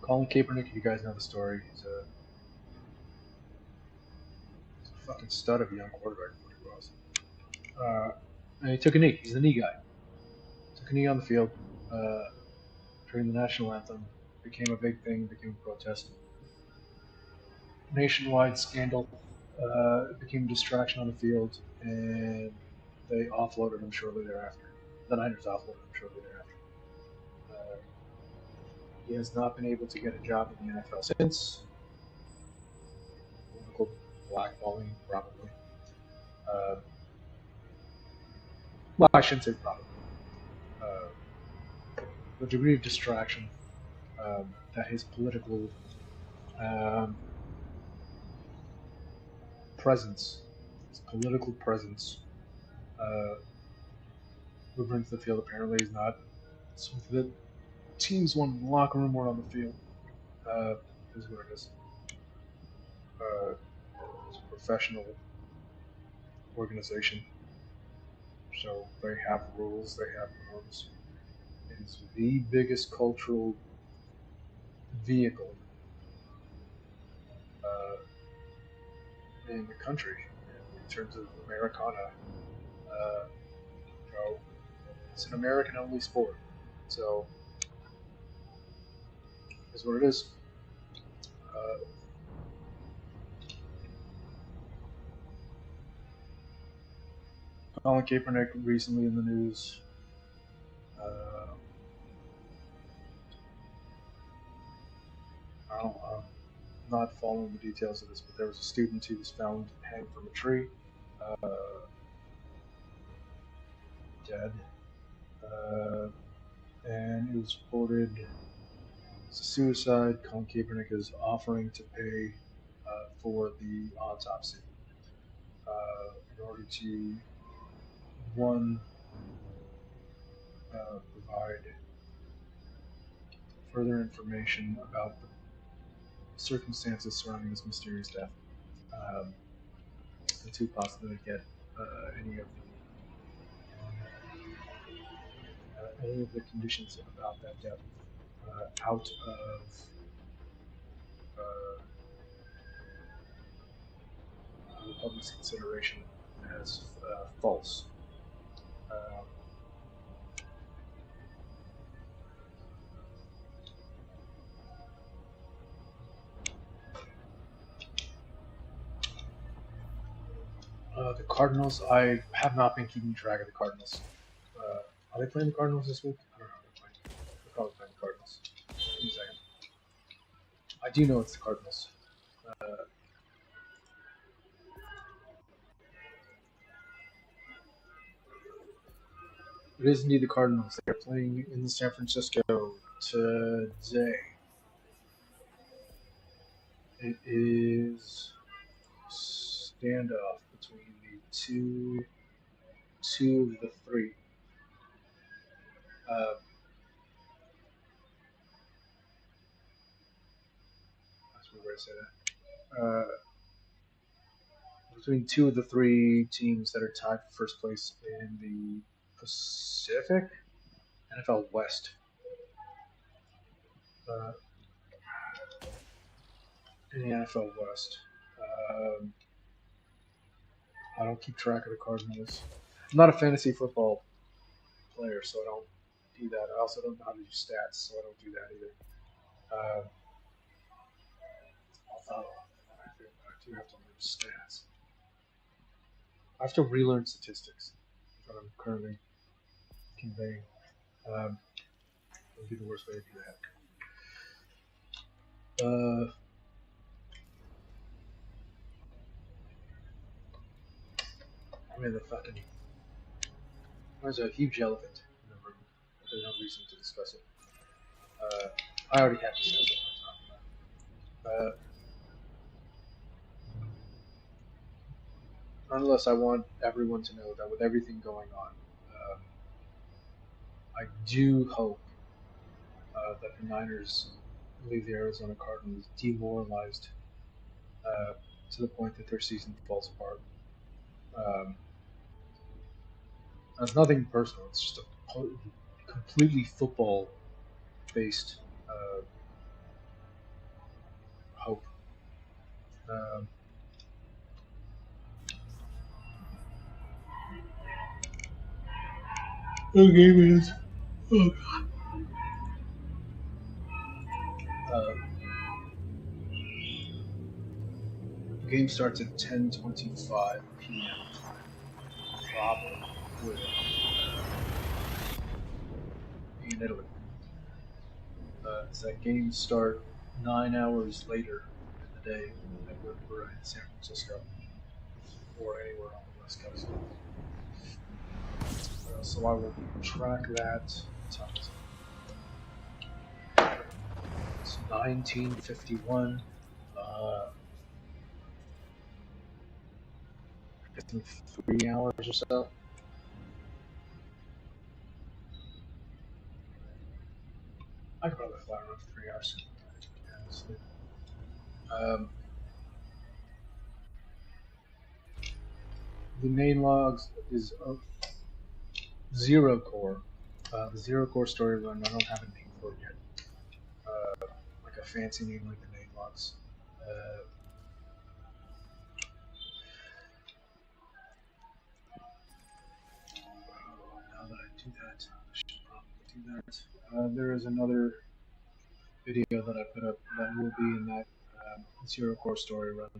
Colin Kaepernick, if you guys know the story, he's a fucking stud of a young quarterback, what he was. And he took a knee. He's the knee guy. Took a knee on the field during the national anthem. Became a big thing. Became a protest. Nationwide scandal. It became a distraction on the field, and they offloaded him shortly thereafter. The Niners offloaded him shortly thereafter. He has not been able to get a job in the NFL since. Political blackballing, probably. Uh, well, I shouldn't say probably. The degree of distraction that his political um, presence uh, would bring to the field apparently is not something that teams want in the locker room or on the field. Uh, is what it is. It's a professional organization, so they have rules, they have norms. It is the biggest cultural vehicle in the country in terms of Americana. Uh, you know, it's an American-only sport, so is what it is. Uh, Colin Kaepernick recently in the news. Uh, I don't, I'm not following the details of this, but there was a student who was found hanging from a tree, uh, dead, uh, and it was reported as a suicide. Colin Kaepernick is offering to pay for the autopsy in order to one provide further information about the circumstances surrounding this mysterious death, um, and to possibly get any of any of the conditions about that death out of the public's consideration as false. Um, the Cardinals, I have not been keeping track of the Cardinals. Are they playing the Cardinals this week? I don't know. They're probably playing the Cardinals. Give me a second. I do know it's the Cardinals. Uh, it is indeed the Cardinals. They are playing in San Francisco today. It is standoff between the two of the three. Uh, that's what I say that. between two of the three teams that are tied for first place in the Pacific NFL West. In the NFL West. I don't keep track of the Cardinals. I'm not a fantasy football player, so I don't do that. I also don't know how to do stats, so I don't do that either. Although I do have to learn stats. I have to relearn statistics that I'm currently conveying. Would be the worst way to do that. I mean, there's a huge elephant in the room. There's no reason to discuss it. I already have discussed it. Nonetheless, I want everyone to know that with everything going on, I do hope that the Niners leave the Arizona Cardinals demoralized to the point that their season falls apart. It's nothing personal. It's just a completely football-based hope. The game is. Oh God. The game starts at 10:25 p.m. time, probably with in Italy. Does that game start 9 hours later in the day than when we're in San Francisco or anywhere on the West Coast? So I will track that. What time is it? It's 1951. I think 3 hours or so. I could probably fly around for 3 hours. Honestly. The main logs is zero core. The zero core story run, I don't have a name for it yet. Like a fancy name like the main logs. Now that I do that, I should probably do that. There is another video that I put up that will be in that zero core story run.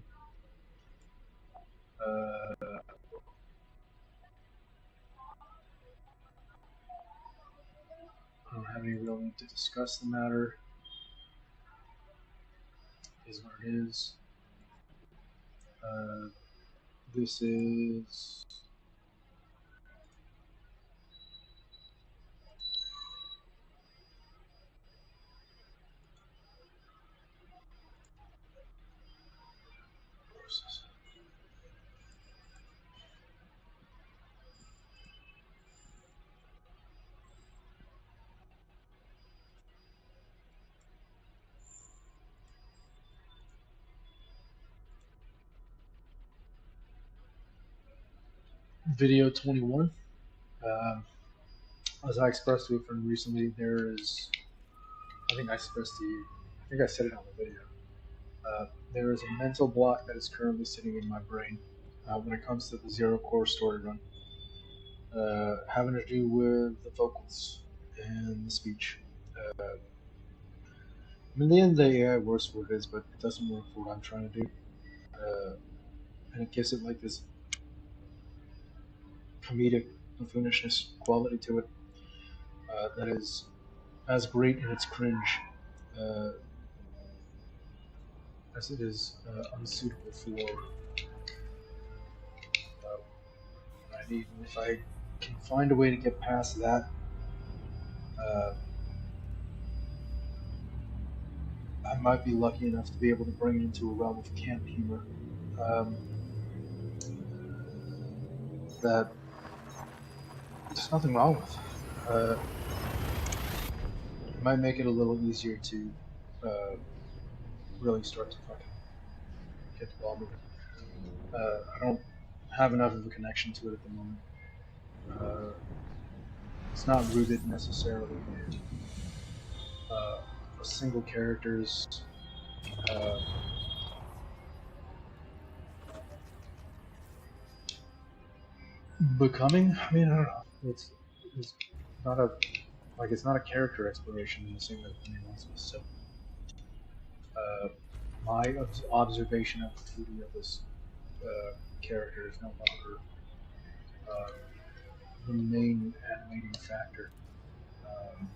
I don't have any real need to discuss the matter. It is what it is. This is. Video 21. As I expressed to a friend recently, there is. I think I expressed to you. I think I said it on the video. There is a mental block that is currently sitting in my brain when it comes to the zero core story run, having to do with the vocals and the speech. In the end, the AI works for what it is, but it doesn't work for what I'm trying to do. And it gives it like this comedic buffonishness quality to it that is as great in its cringe as it is unsuitable for what I need. And if I can find a way to get past that, I might be lucky enough to be able to bring it into a realm of camp humor that there's nothing wrong with. It might make it a little easier to really start to fucking get the ball moving. I don't have enough of a connection to it at the moment. It's not rooted necessarily in a single character's uh, becoming. I mean, I don't know. It's not a it's not a character exploration in the same way that anyone else is. So my observation of the beauty of this character is no longer uh, the main animating factor um,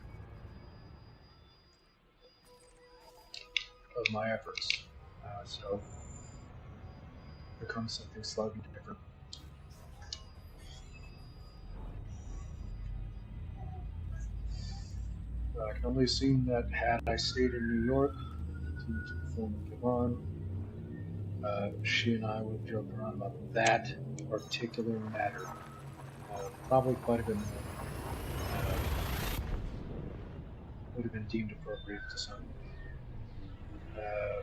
of my efforts. So it becomes something slightly different. I can only assume that had I stayed in New York to perform with Yvonne, she and I would have joked around about that particular matter probably quite a bit more than would have been deemed appropriate to some. Uh,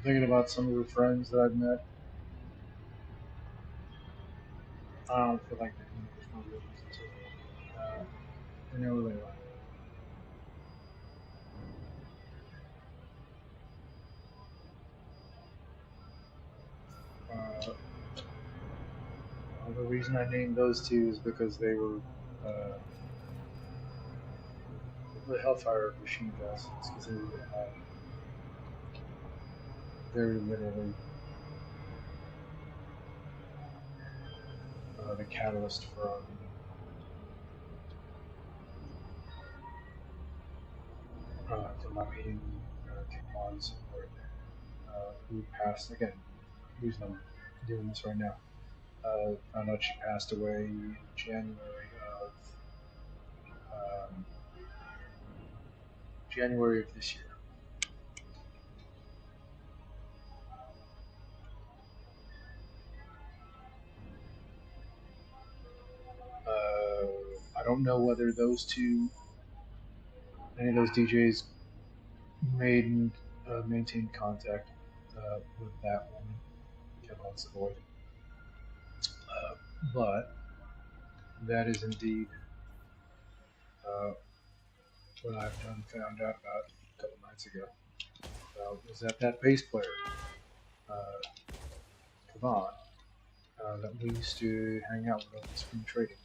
I'm thinking about some of the friends that I've met. I don't feel like naming them. There's no real reason to. I know who they are. The reason I named those two is because they were uh, the Hellfire machine guys. It's because they were very literally the catalyst for our meeting. For my meeting, Kim Bonds, who passed again. The reason I'm doing this right now. Found out she passed away in um, January of this year. I don't know whether those two, any of those DJs, made maintained contact with that woman, Kevin Savoy. But that is indeed uh, what I've found out about a couple nights ago. Was that bass player, uh, Kavan, that we used to hang out with over Screen Trading.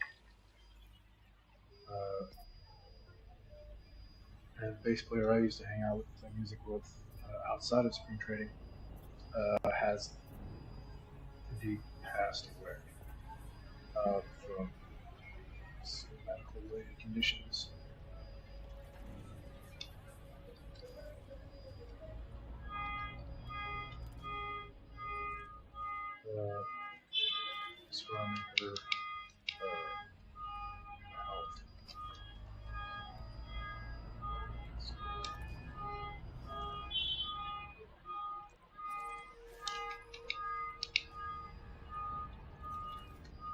And the bass player I used to hang out with, play music with, outside of spring trading has indeed passed away from medical related conditions. Surrounding her health.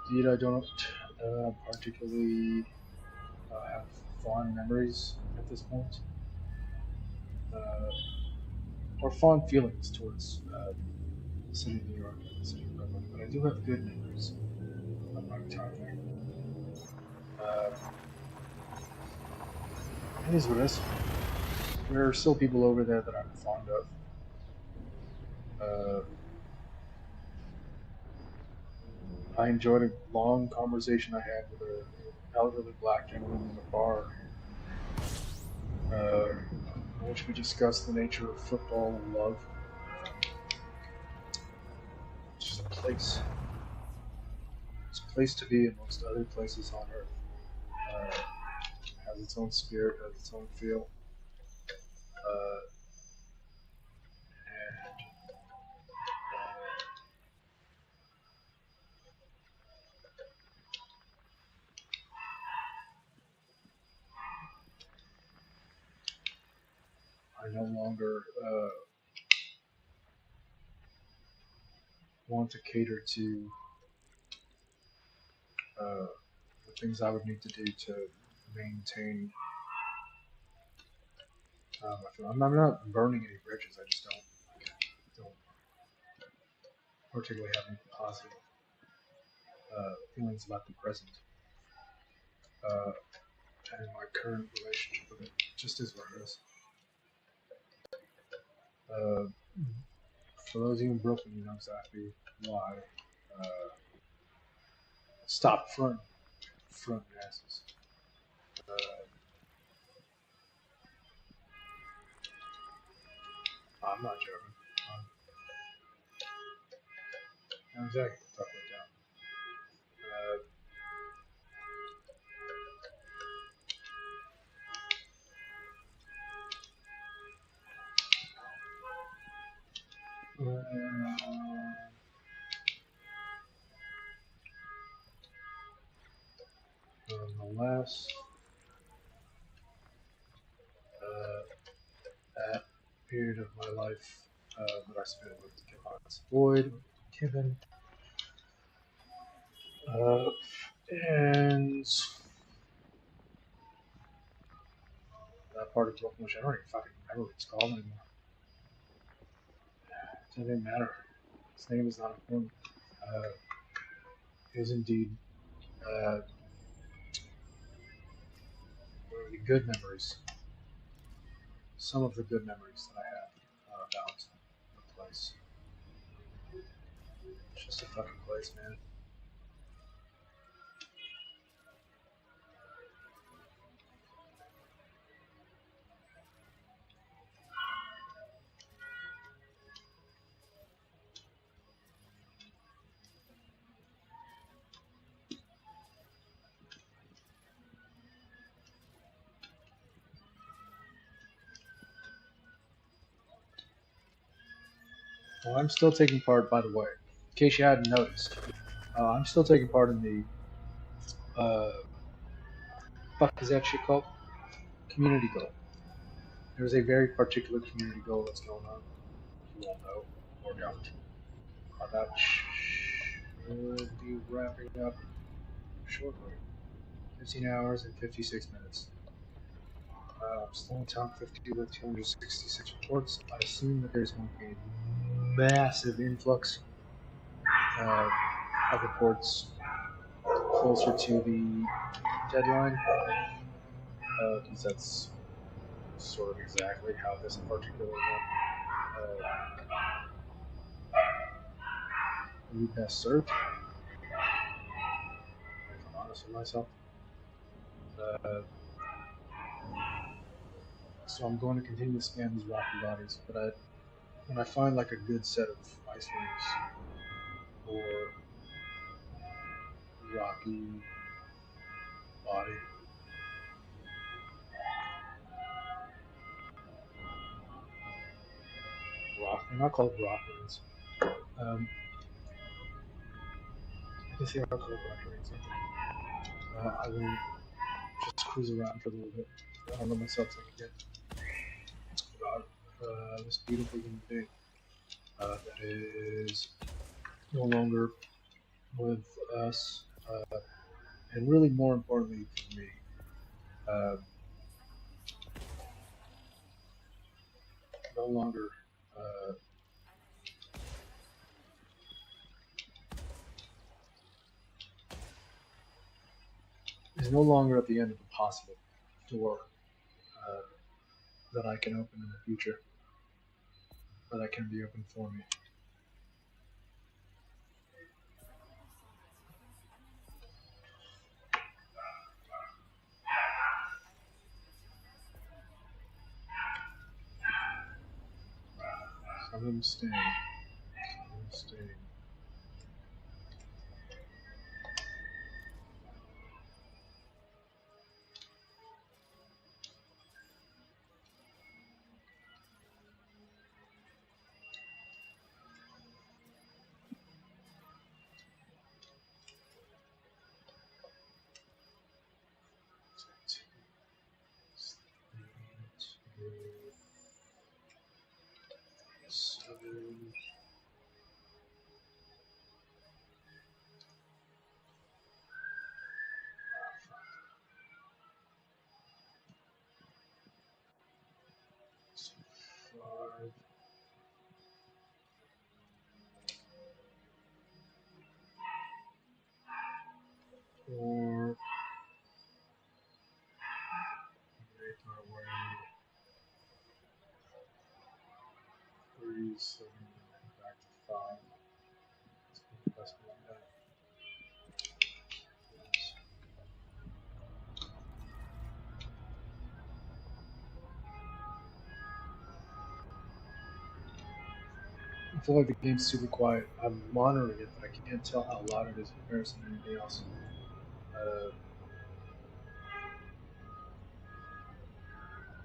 Indeed, I don't particularly have fond memories at this point, or fond feelings towards the city of New York and the city of Brooklyn, but I do have good memories of my time there. It is what it is. There are still people over there that I'm fond of. I enjoyed a long conversation I had with an elderly black gentleman in a bar, in which we discussed the nature of football and love. It's just a place. It's a place to be amongst other places on Earth. Has its own spirit, has its own feel. And I no longer want to cater to the things I would need to do to maintain. I'm not burning any bridges. I just don't particularly have any positive feelings about the present. And my current relationship with it just is what it is. For those of you in Brooklyn, you know exactly why. Stop front asses. I'm not joking. I'm exactly stuff like that. Nonetheless, that period of my life that I spent with Boyd, Kevin, and that part of Brooklyn, which I don't even fucking remember what it's called anymore. It doesn't matter. His name is not important. Is indeed one of the good memories. Some of the good memories that I have about the place. It's just a fucking place, man. Well, I'm still taking part, by the way, in case you hadn't noticed. I'm still taking part in the fuck is that shit called? Community goal. There's a very particular community goal that's going on. You all know or don't. That should be wrapping up shortly. 15 hours and 56 minutes. Still in top 50 with 266 reports. I assume that there's going to be a massive influx of reports closer to the deadline, because that's sort of exactly how this particular one would be best served. If I'm honest with myself. So I'm going to continue to scan these rocky bodies, but when I find like a good set of ice rings or rocky body, they're not called rock rings. I guess they are called rocky rings, aren't they? I will just cruise around for a little bit. I'll let myself think again about this beautiful human being that is no longer with us, and really more importantly for me, uh, no longer is no longer at the end of a possible door uh, that I can open in the future, or that can be opened for me. Some of them staying. Some of them staying. Seven. 5. 4. Make my way. 3, 7, back to 5. Let's put the best one back. I feel like the game's super quiet. I'm monitoring it, but I can't tell how loud it is in comparison to anything else.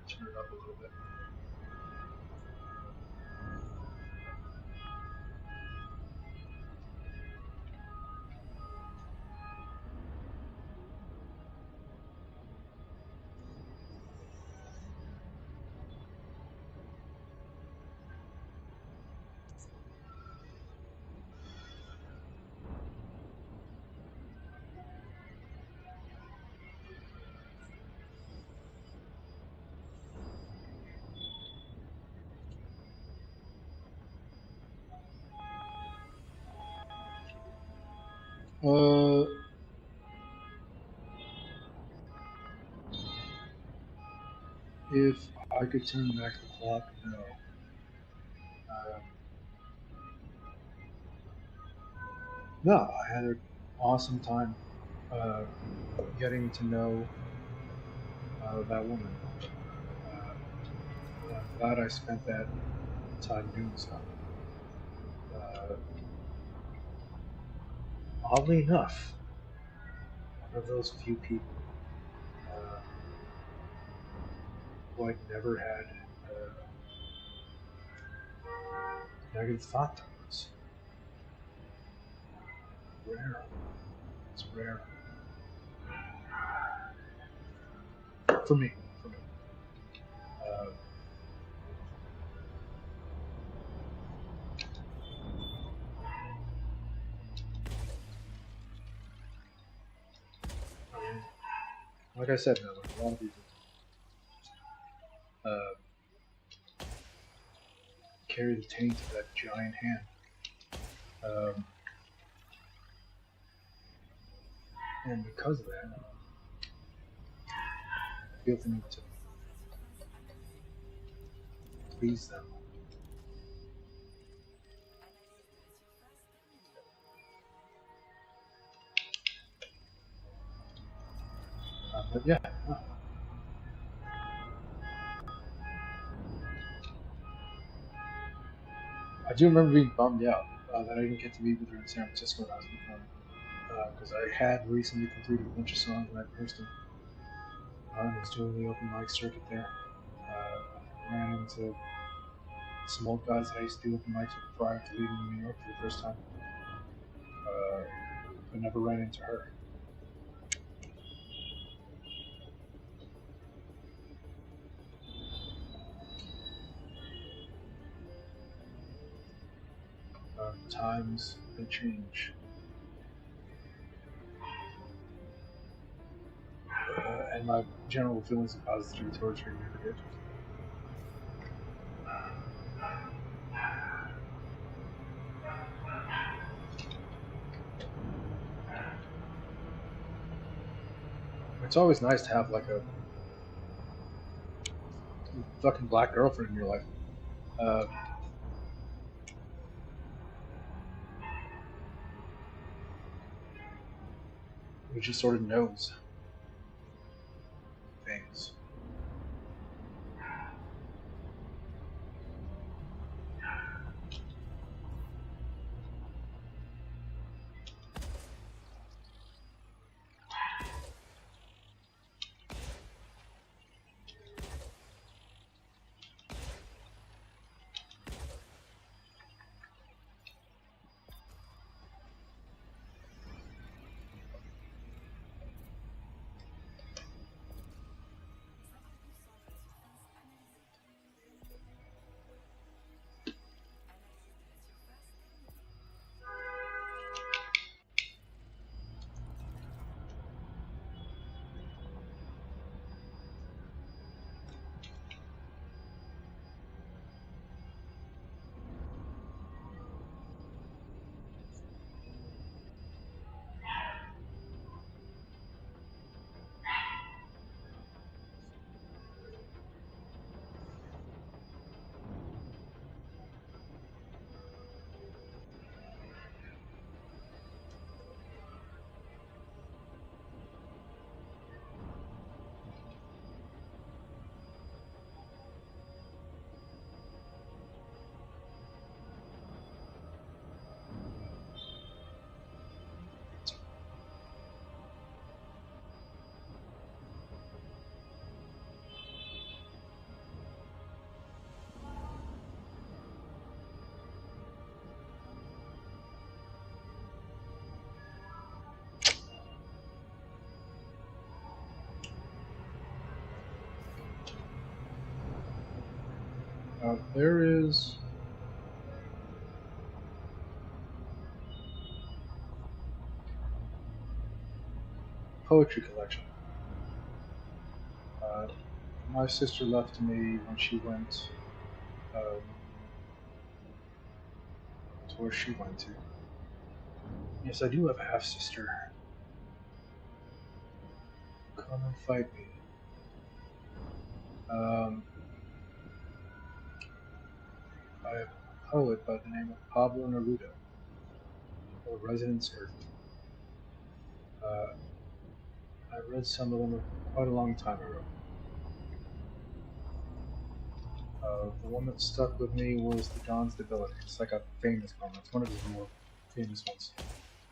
Turn it up a little bit. If I could turn back the clock, no. No, I had an awesome time getting to know that woman. I'm glad I spent that time doing so. Oddly enough, one of those few people who I'd never had negative thought towards. Rare. It's rare. For me. For me. I mean, like I said, like a lot of people carry the taint of that giant hand. And because of that, I feel the need to please them. But yeah, I do remember being bummed out that I didn't get to meet with her in San Francisco when I was with her, because I had recently completed a bunch of songs and I posted them. I was doing the open mic circuit there. Ran into some old guys that I used to do open mics with prior to leaving New York for the first time. But never ran into her. Times they change. And my general feelings of positivity towards her never did. It's always nice to have like a fucking black girlfriend in your life. Who just sort of knows things. There is a poetry collection. My sister left me when she went to where she went to. Yes, I do have a half sister. Come and fight me. By a poet by the name of Pablo Neruda, or Residence Earth. I read some of them quite a long time ago. The one that stuck with me was the Dawn's Debility. It's like a famous poem. It's one of his more famous ones.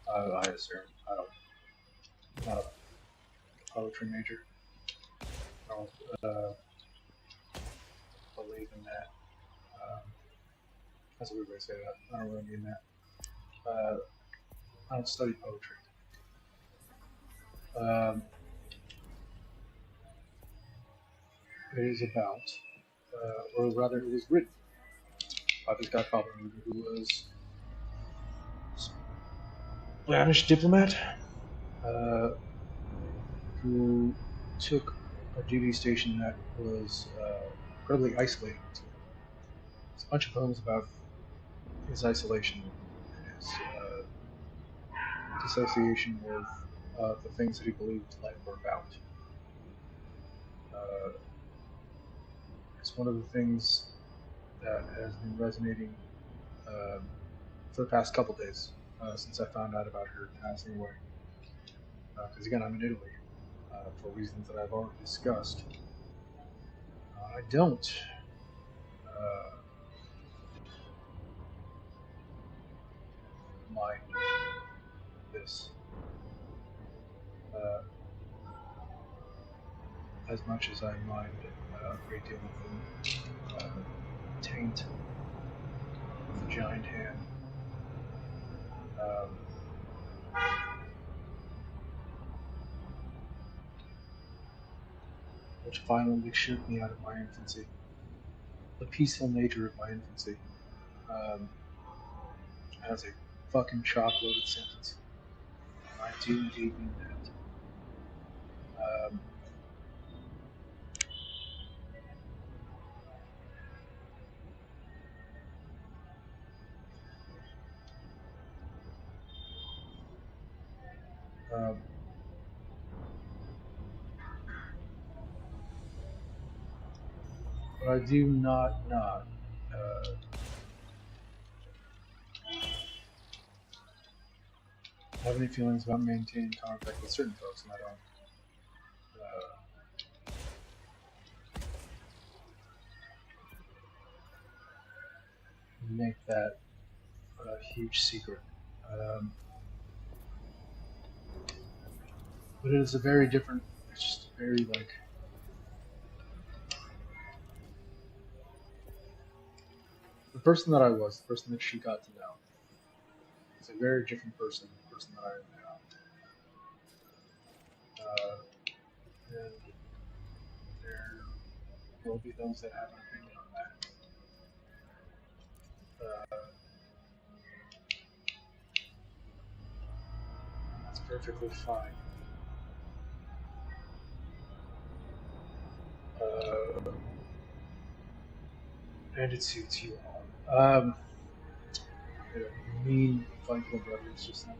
I assume. I don't. Not a poetry major. I don't believe in that. That's a weird way to say that. I don't really mean that. I don't study poetry. It is about, or rather, it was written by this guy Pablo Neruda, who was a Spanish diplomat who took a duty station that was incredibly isolating to him. It's a bunch of poems about his isolation and his dissociation with the things that he believed life were about. It's one of the things that has been resonating for the past couple days since I found out about her passing away. Because again, I'm in Italy for reasons that I've already discussed. I don't mind this as much as I mind a great deal of the taint of the giant hand. Which violently shook me out of my infancy. The peaceful nature of my infancy. As a fucking chock-loaded sentence. And I do indeed mean that. But I do not have any feelings about maintaining contact with certain folks, and I don't make that a huge secret. But it is a very different, it's just very like, the person that I was, the person that she got to know, is a very different person than the person that I am now. And there will be those that have an opinion on that. That's perfectly fine. And it suits you all. Mean fight club brothers just now.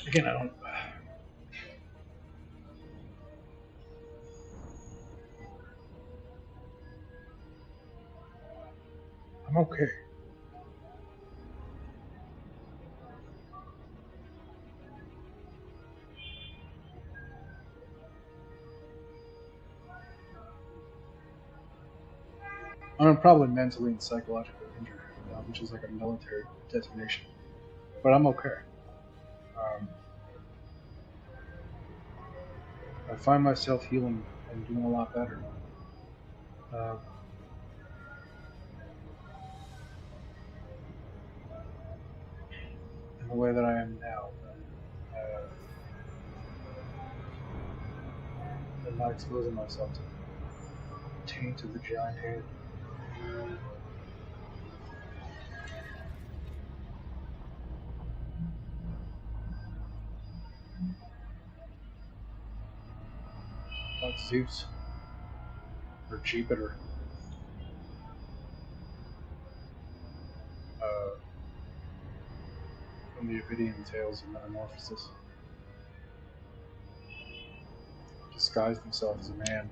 Again, I don't. I'm okay. I'm probably mentally and psychologically injured, which is like a military designation. But I'm okay. I find myself healing and doing a lot better. In the way that I am now. And not exposing myself to the taint of the giant hand. Like Zeus. Or Jupiter. From the Avidian tales of Metamorphosis. Disguised himself as a man.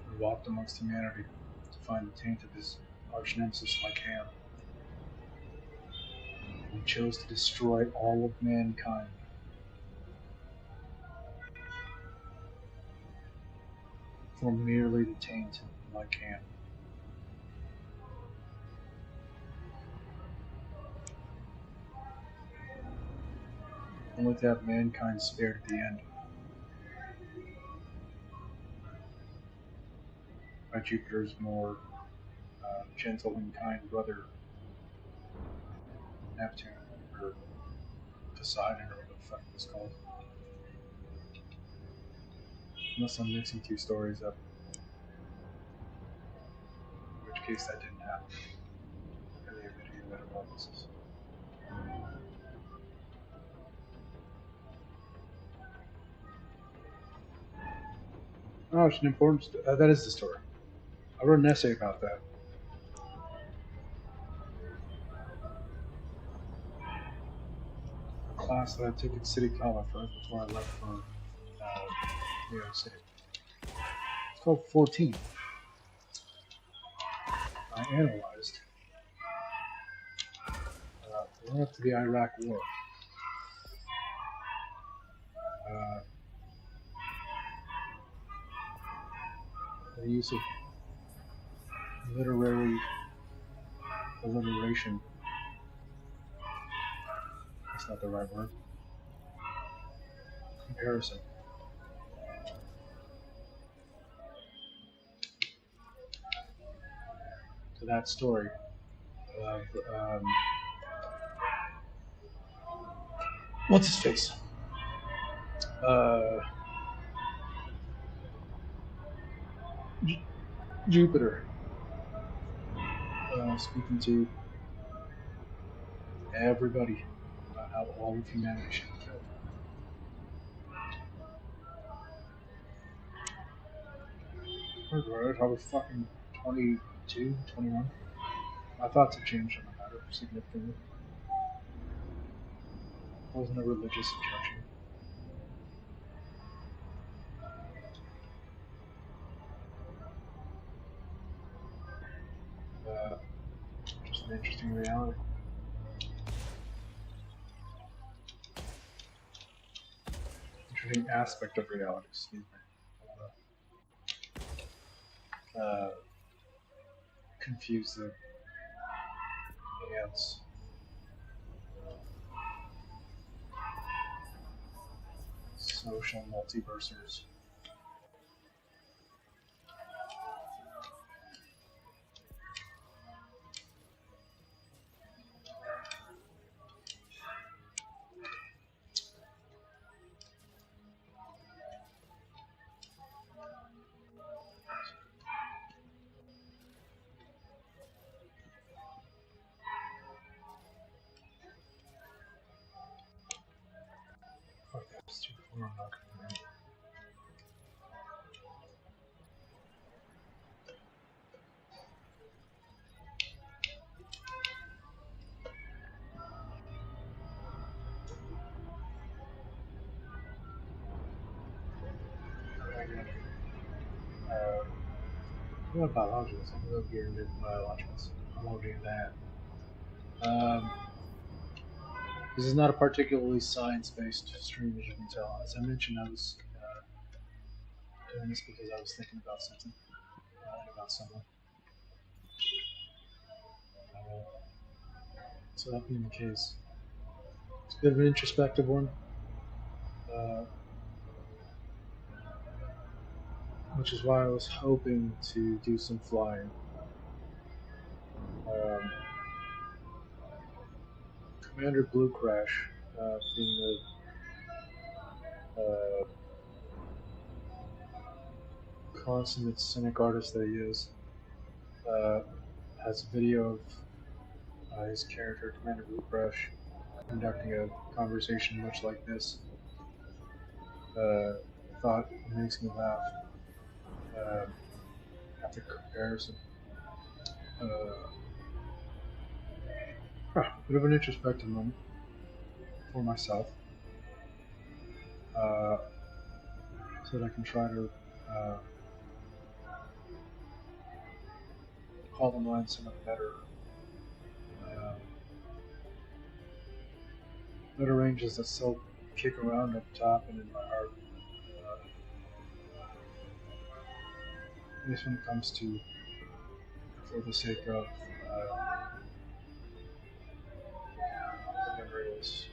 And walked amongst humanity to find the taint of his arch nemesis Lycan. And he chose to destroy all of mankind. For merely to taint Lycan. Only to have mankind spared at the end. By Jupiter's more gentle and kind brother, Neptune, or Poseidon, or whatever the fuck it was called. Unless I'm mixing two stories up. In which case that didn't happen. In the Avidian Metamorphosis. Oh, it's an important that is the story. I wrote an essay about that. A class that I took at City College right before I left for New York City. It's called 14. I analyzed the run up to the Iraq War. the use of literary alliteration. That's not the right word. Comparison. To that story of what's his face? Jupiter speaking to everybody about how all of humanity should be killed. I was fucking 22, 21. My thoughts have changed on the matter significantly. It wasn't a religious objection. Just an interesting reality. Interesting aspect of reality, excuse me. Confuse the ants. Social multiversers. Fuck, that's too far. I'm not gonna remember. I'm not a biologist. I'm not geared into biologicals. I won't do that. This is not a particularly science-based stream, as you can tell. As I mentioned, I was doing this because I was thinking about something, about someone. So that being the case, it's a bit of an introspective one, which is why I was hoping to do some flying. Commander Blue Crash, being the consummate cynic artist that he is, has a video of his character, Commander Blue Crash, conducting a conversation much like this. Thought it makes me laugh. After comparison. Bit of an introspective moment for myself. So that I can try to call to mind some of the better ranges that still kick around up top and in my heart. This one comes to, for the sake of the memories.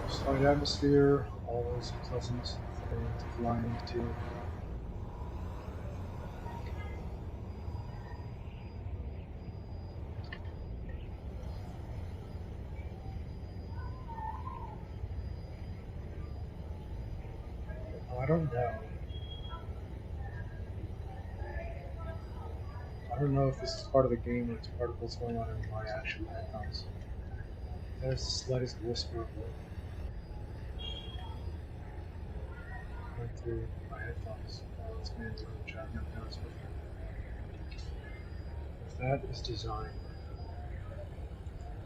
Slight atmosphere, always pleasant to fly into. don't know. I don't know if this is part of the game or it's part of what's going on in my actual headphones. There's the slightest whisper of wind going through my headphones while it's being through the chat. Never noticed before. If that is design,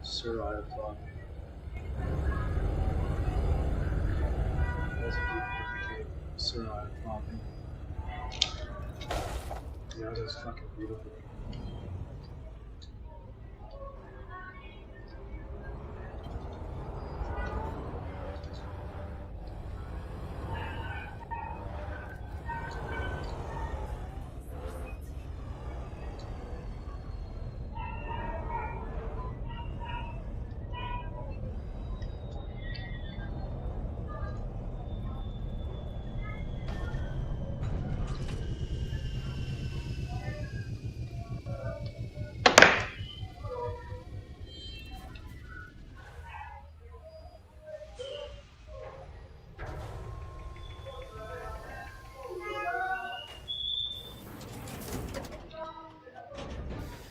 sir, I applaud you. That is indeed part of the game. Sir, I applaud you. Yeah, that is fucking beautiful.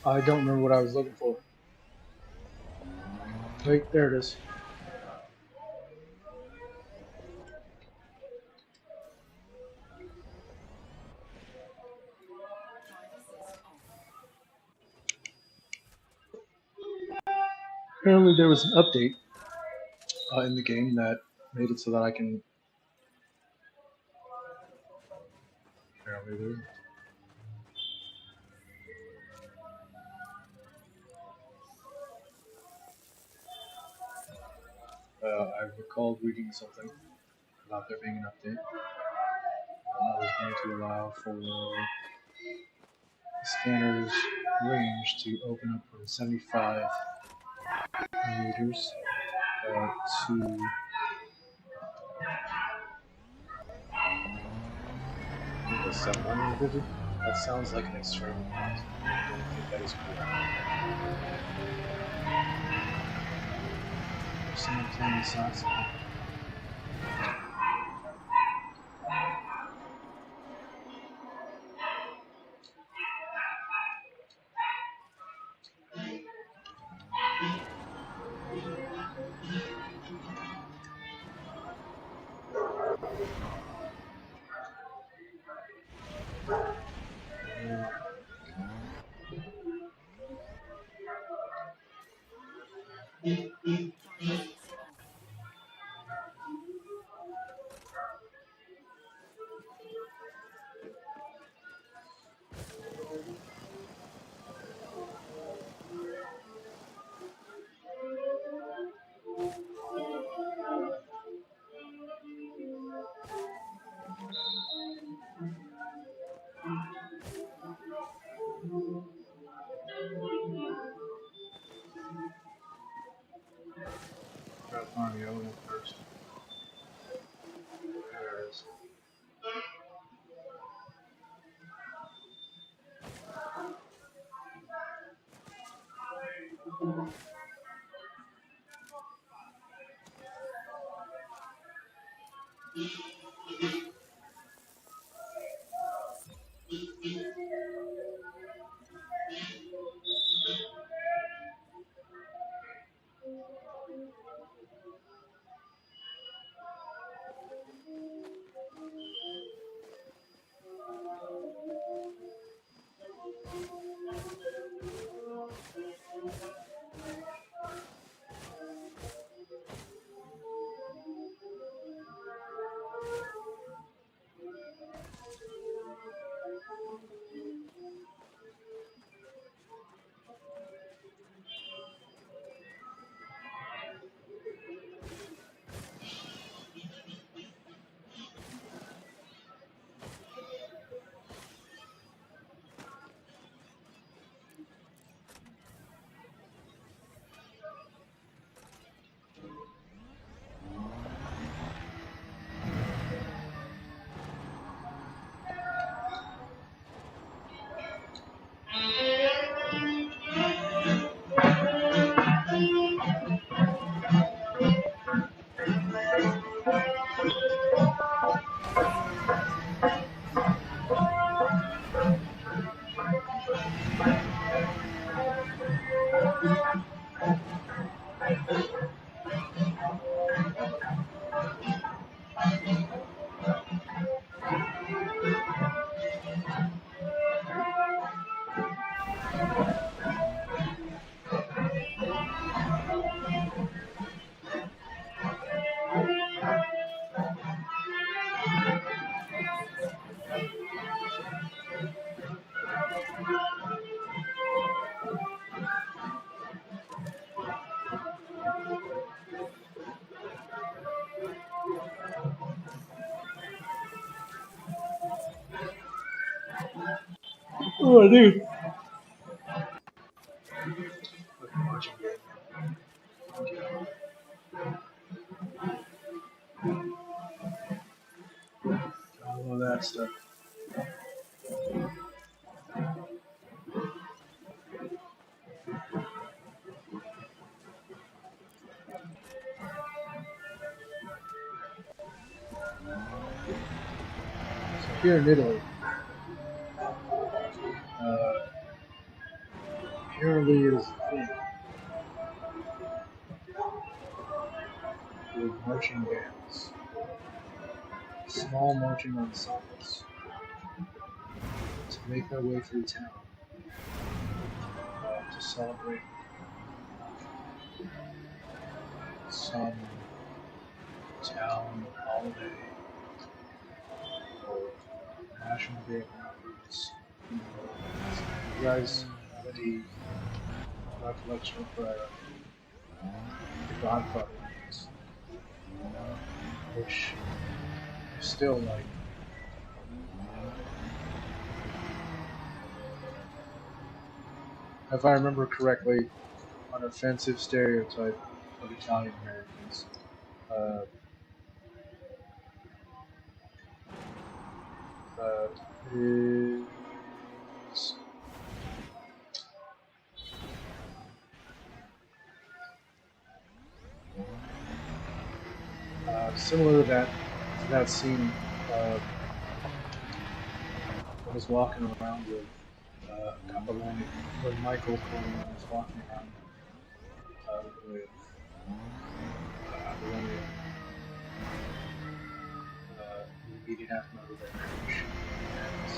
I don't remember what I was looking for. Wait, there it is. Apparently there was an update in the game that made it so that I can... Apparently there isn't. I recalled reading something about there being an update. That was going to allow for the scanner's range to open up from 75 meters to 750. That sounds like an extreme amount. I don't think that is correct. Someone playing the saxophone. Gotta find the other one first. There it is. Oh, dude. All of that stuff. So here in Italy, apparently it is a thing with marching bands, small marching ensembles, to make their way through town to celebrate some town holiday or National Day of Remembrance. You guys have any recollection of the Godfather movies, which are still like, if I remember correctly, an offensive stereotype of Italian Americans. Uh, is similar to that scene I was walking around with Capellani, when Michael Corleone was walking around with Capellani meeting after their marriage. And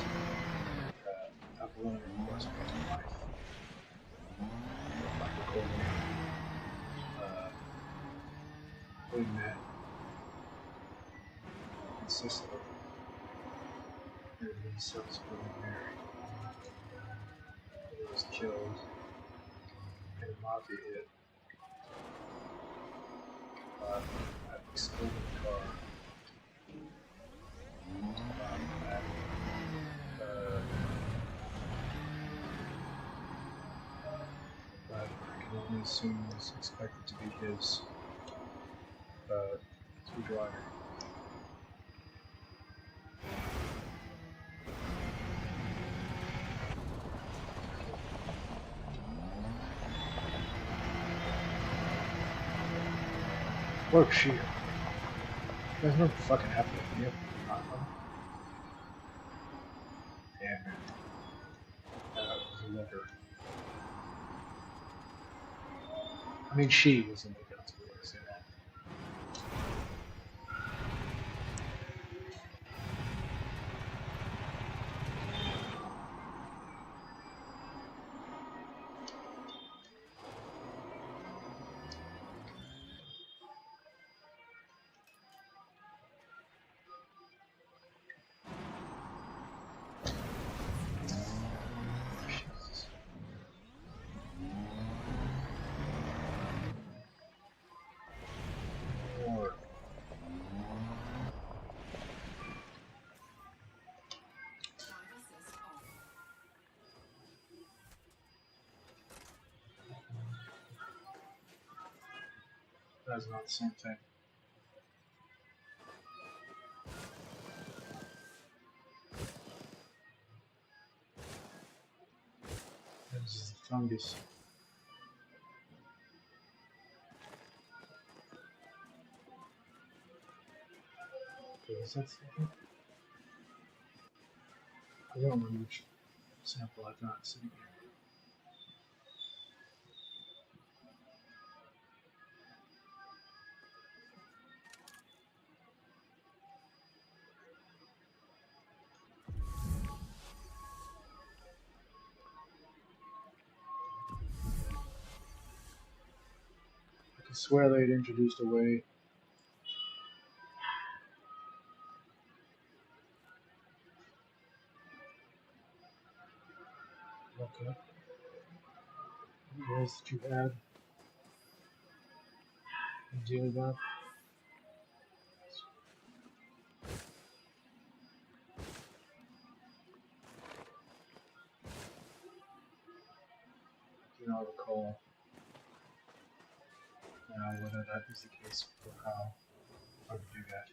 Capellani, of course, was his wife. Michael Corleone. They met in Sicily and then subsequently married. He was killed in a mafia hit at the stolen car. That I can only assume was expected to be his through driving. Work shield. You guys know what fucking happened to me? Damn man. That was a letter. I mean, she was in the guns, but I say that. Jesus. Lord. That's not the same thing. This is the fungus. Okay, is that something? I don't remember which sample I got sitting here. I can swear they'd introduced a way. Okay. What else that you had? You deal with that? recall now whether that is the case or how I would do that.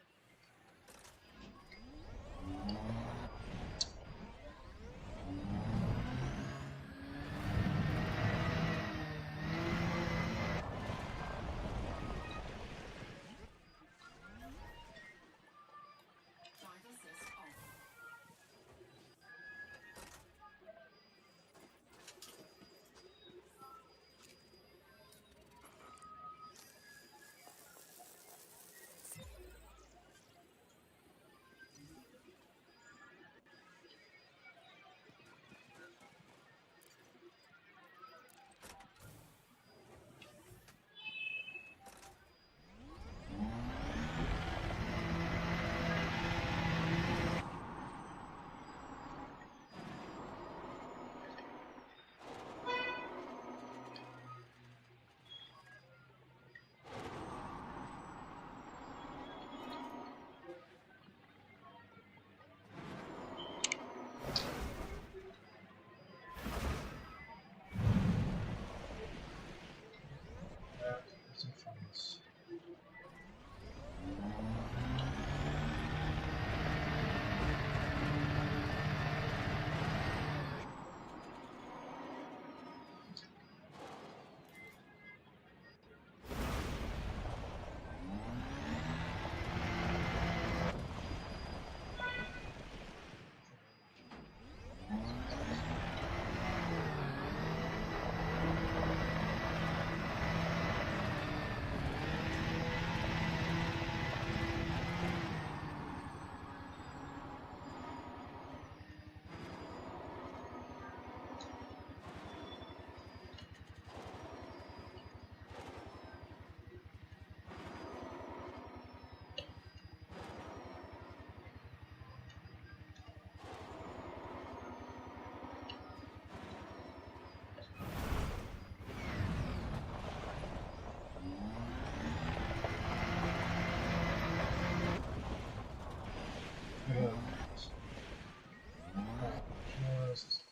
Just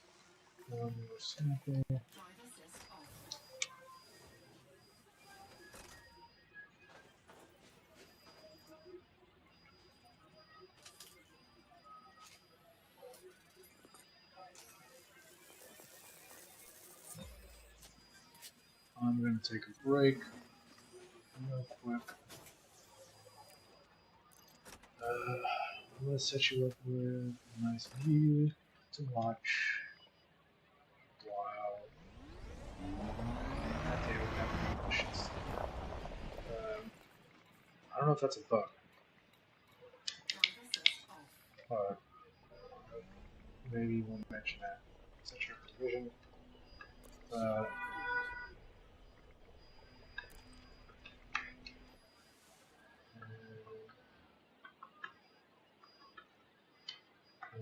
one more sample. I'm going to take a break real quick. Let's set you up with a nice view to watch while that day would have questions. I don't know if that's a bug. Maybe we'll mention that. Set your provision.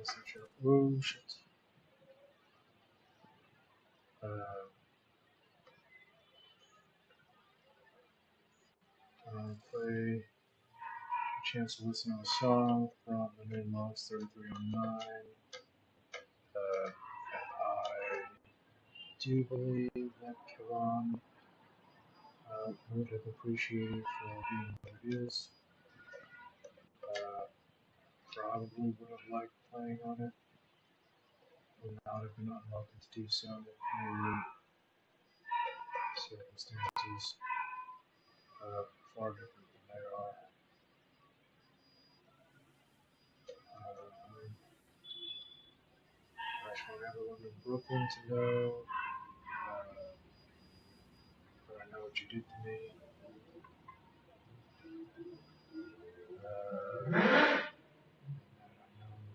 Set your oh shit. Play a chance to listen to a song from the Nain Logs 3309. I do believe that Karan would have appreciated for being what it is. Probably would have liked playing on it. Would not have been unwelcome to do so. Maybe circumstances far different than they are. I just want everyone in Brooklyn to know that I know what you did to me. I know it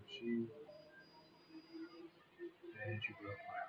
was you, and you broke my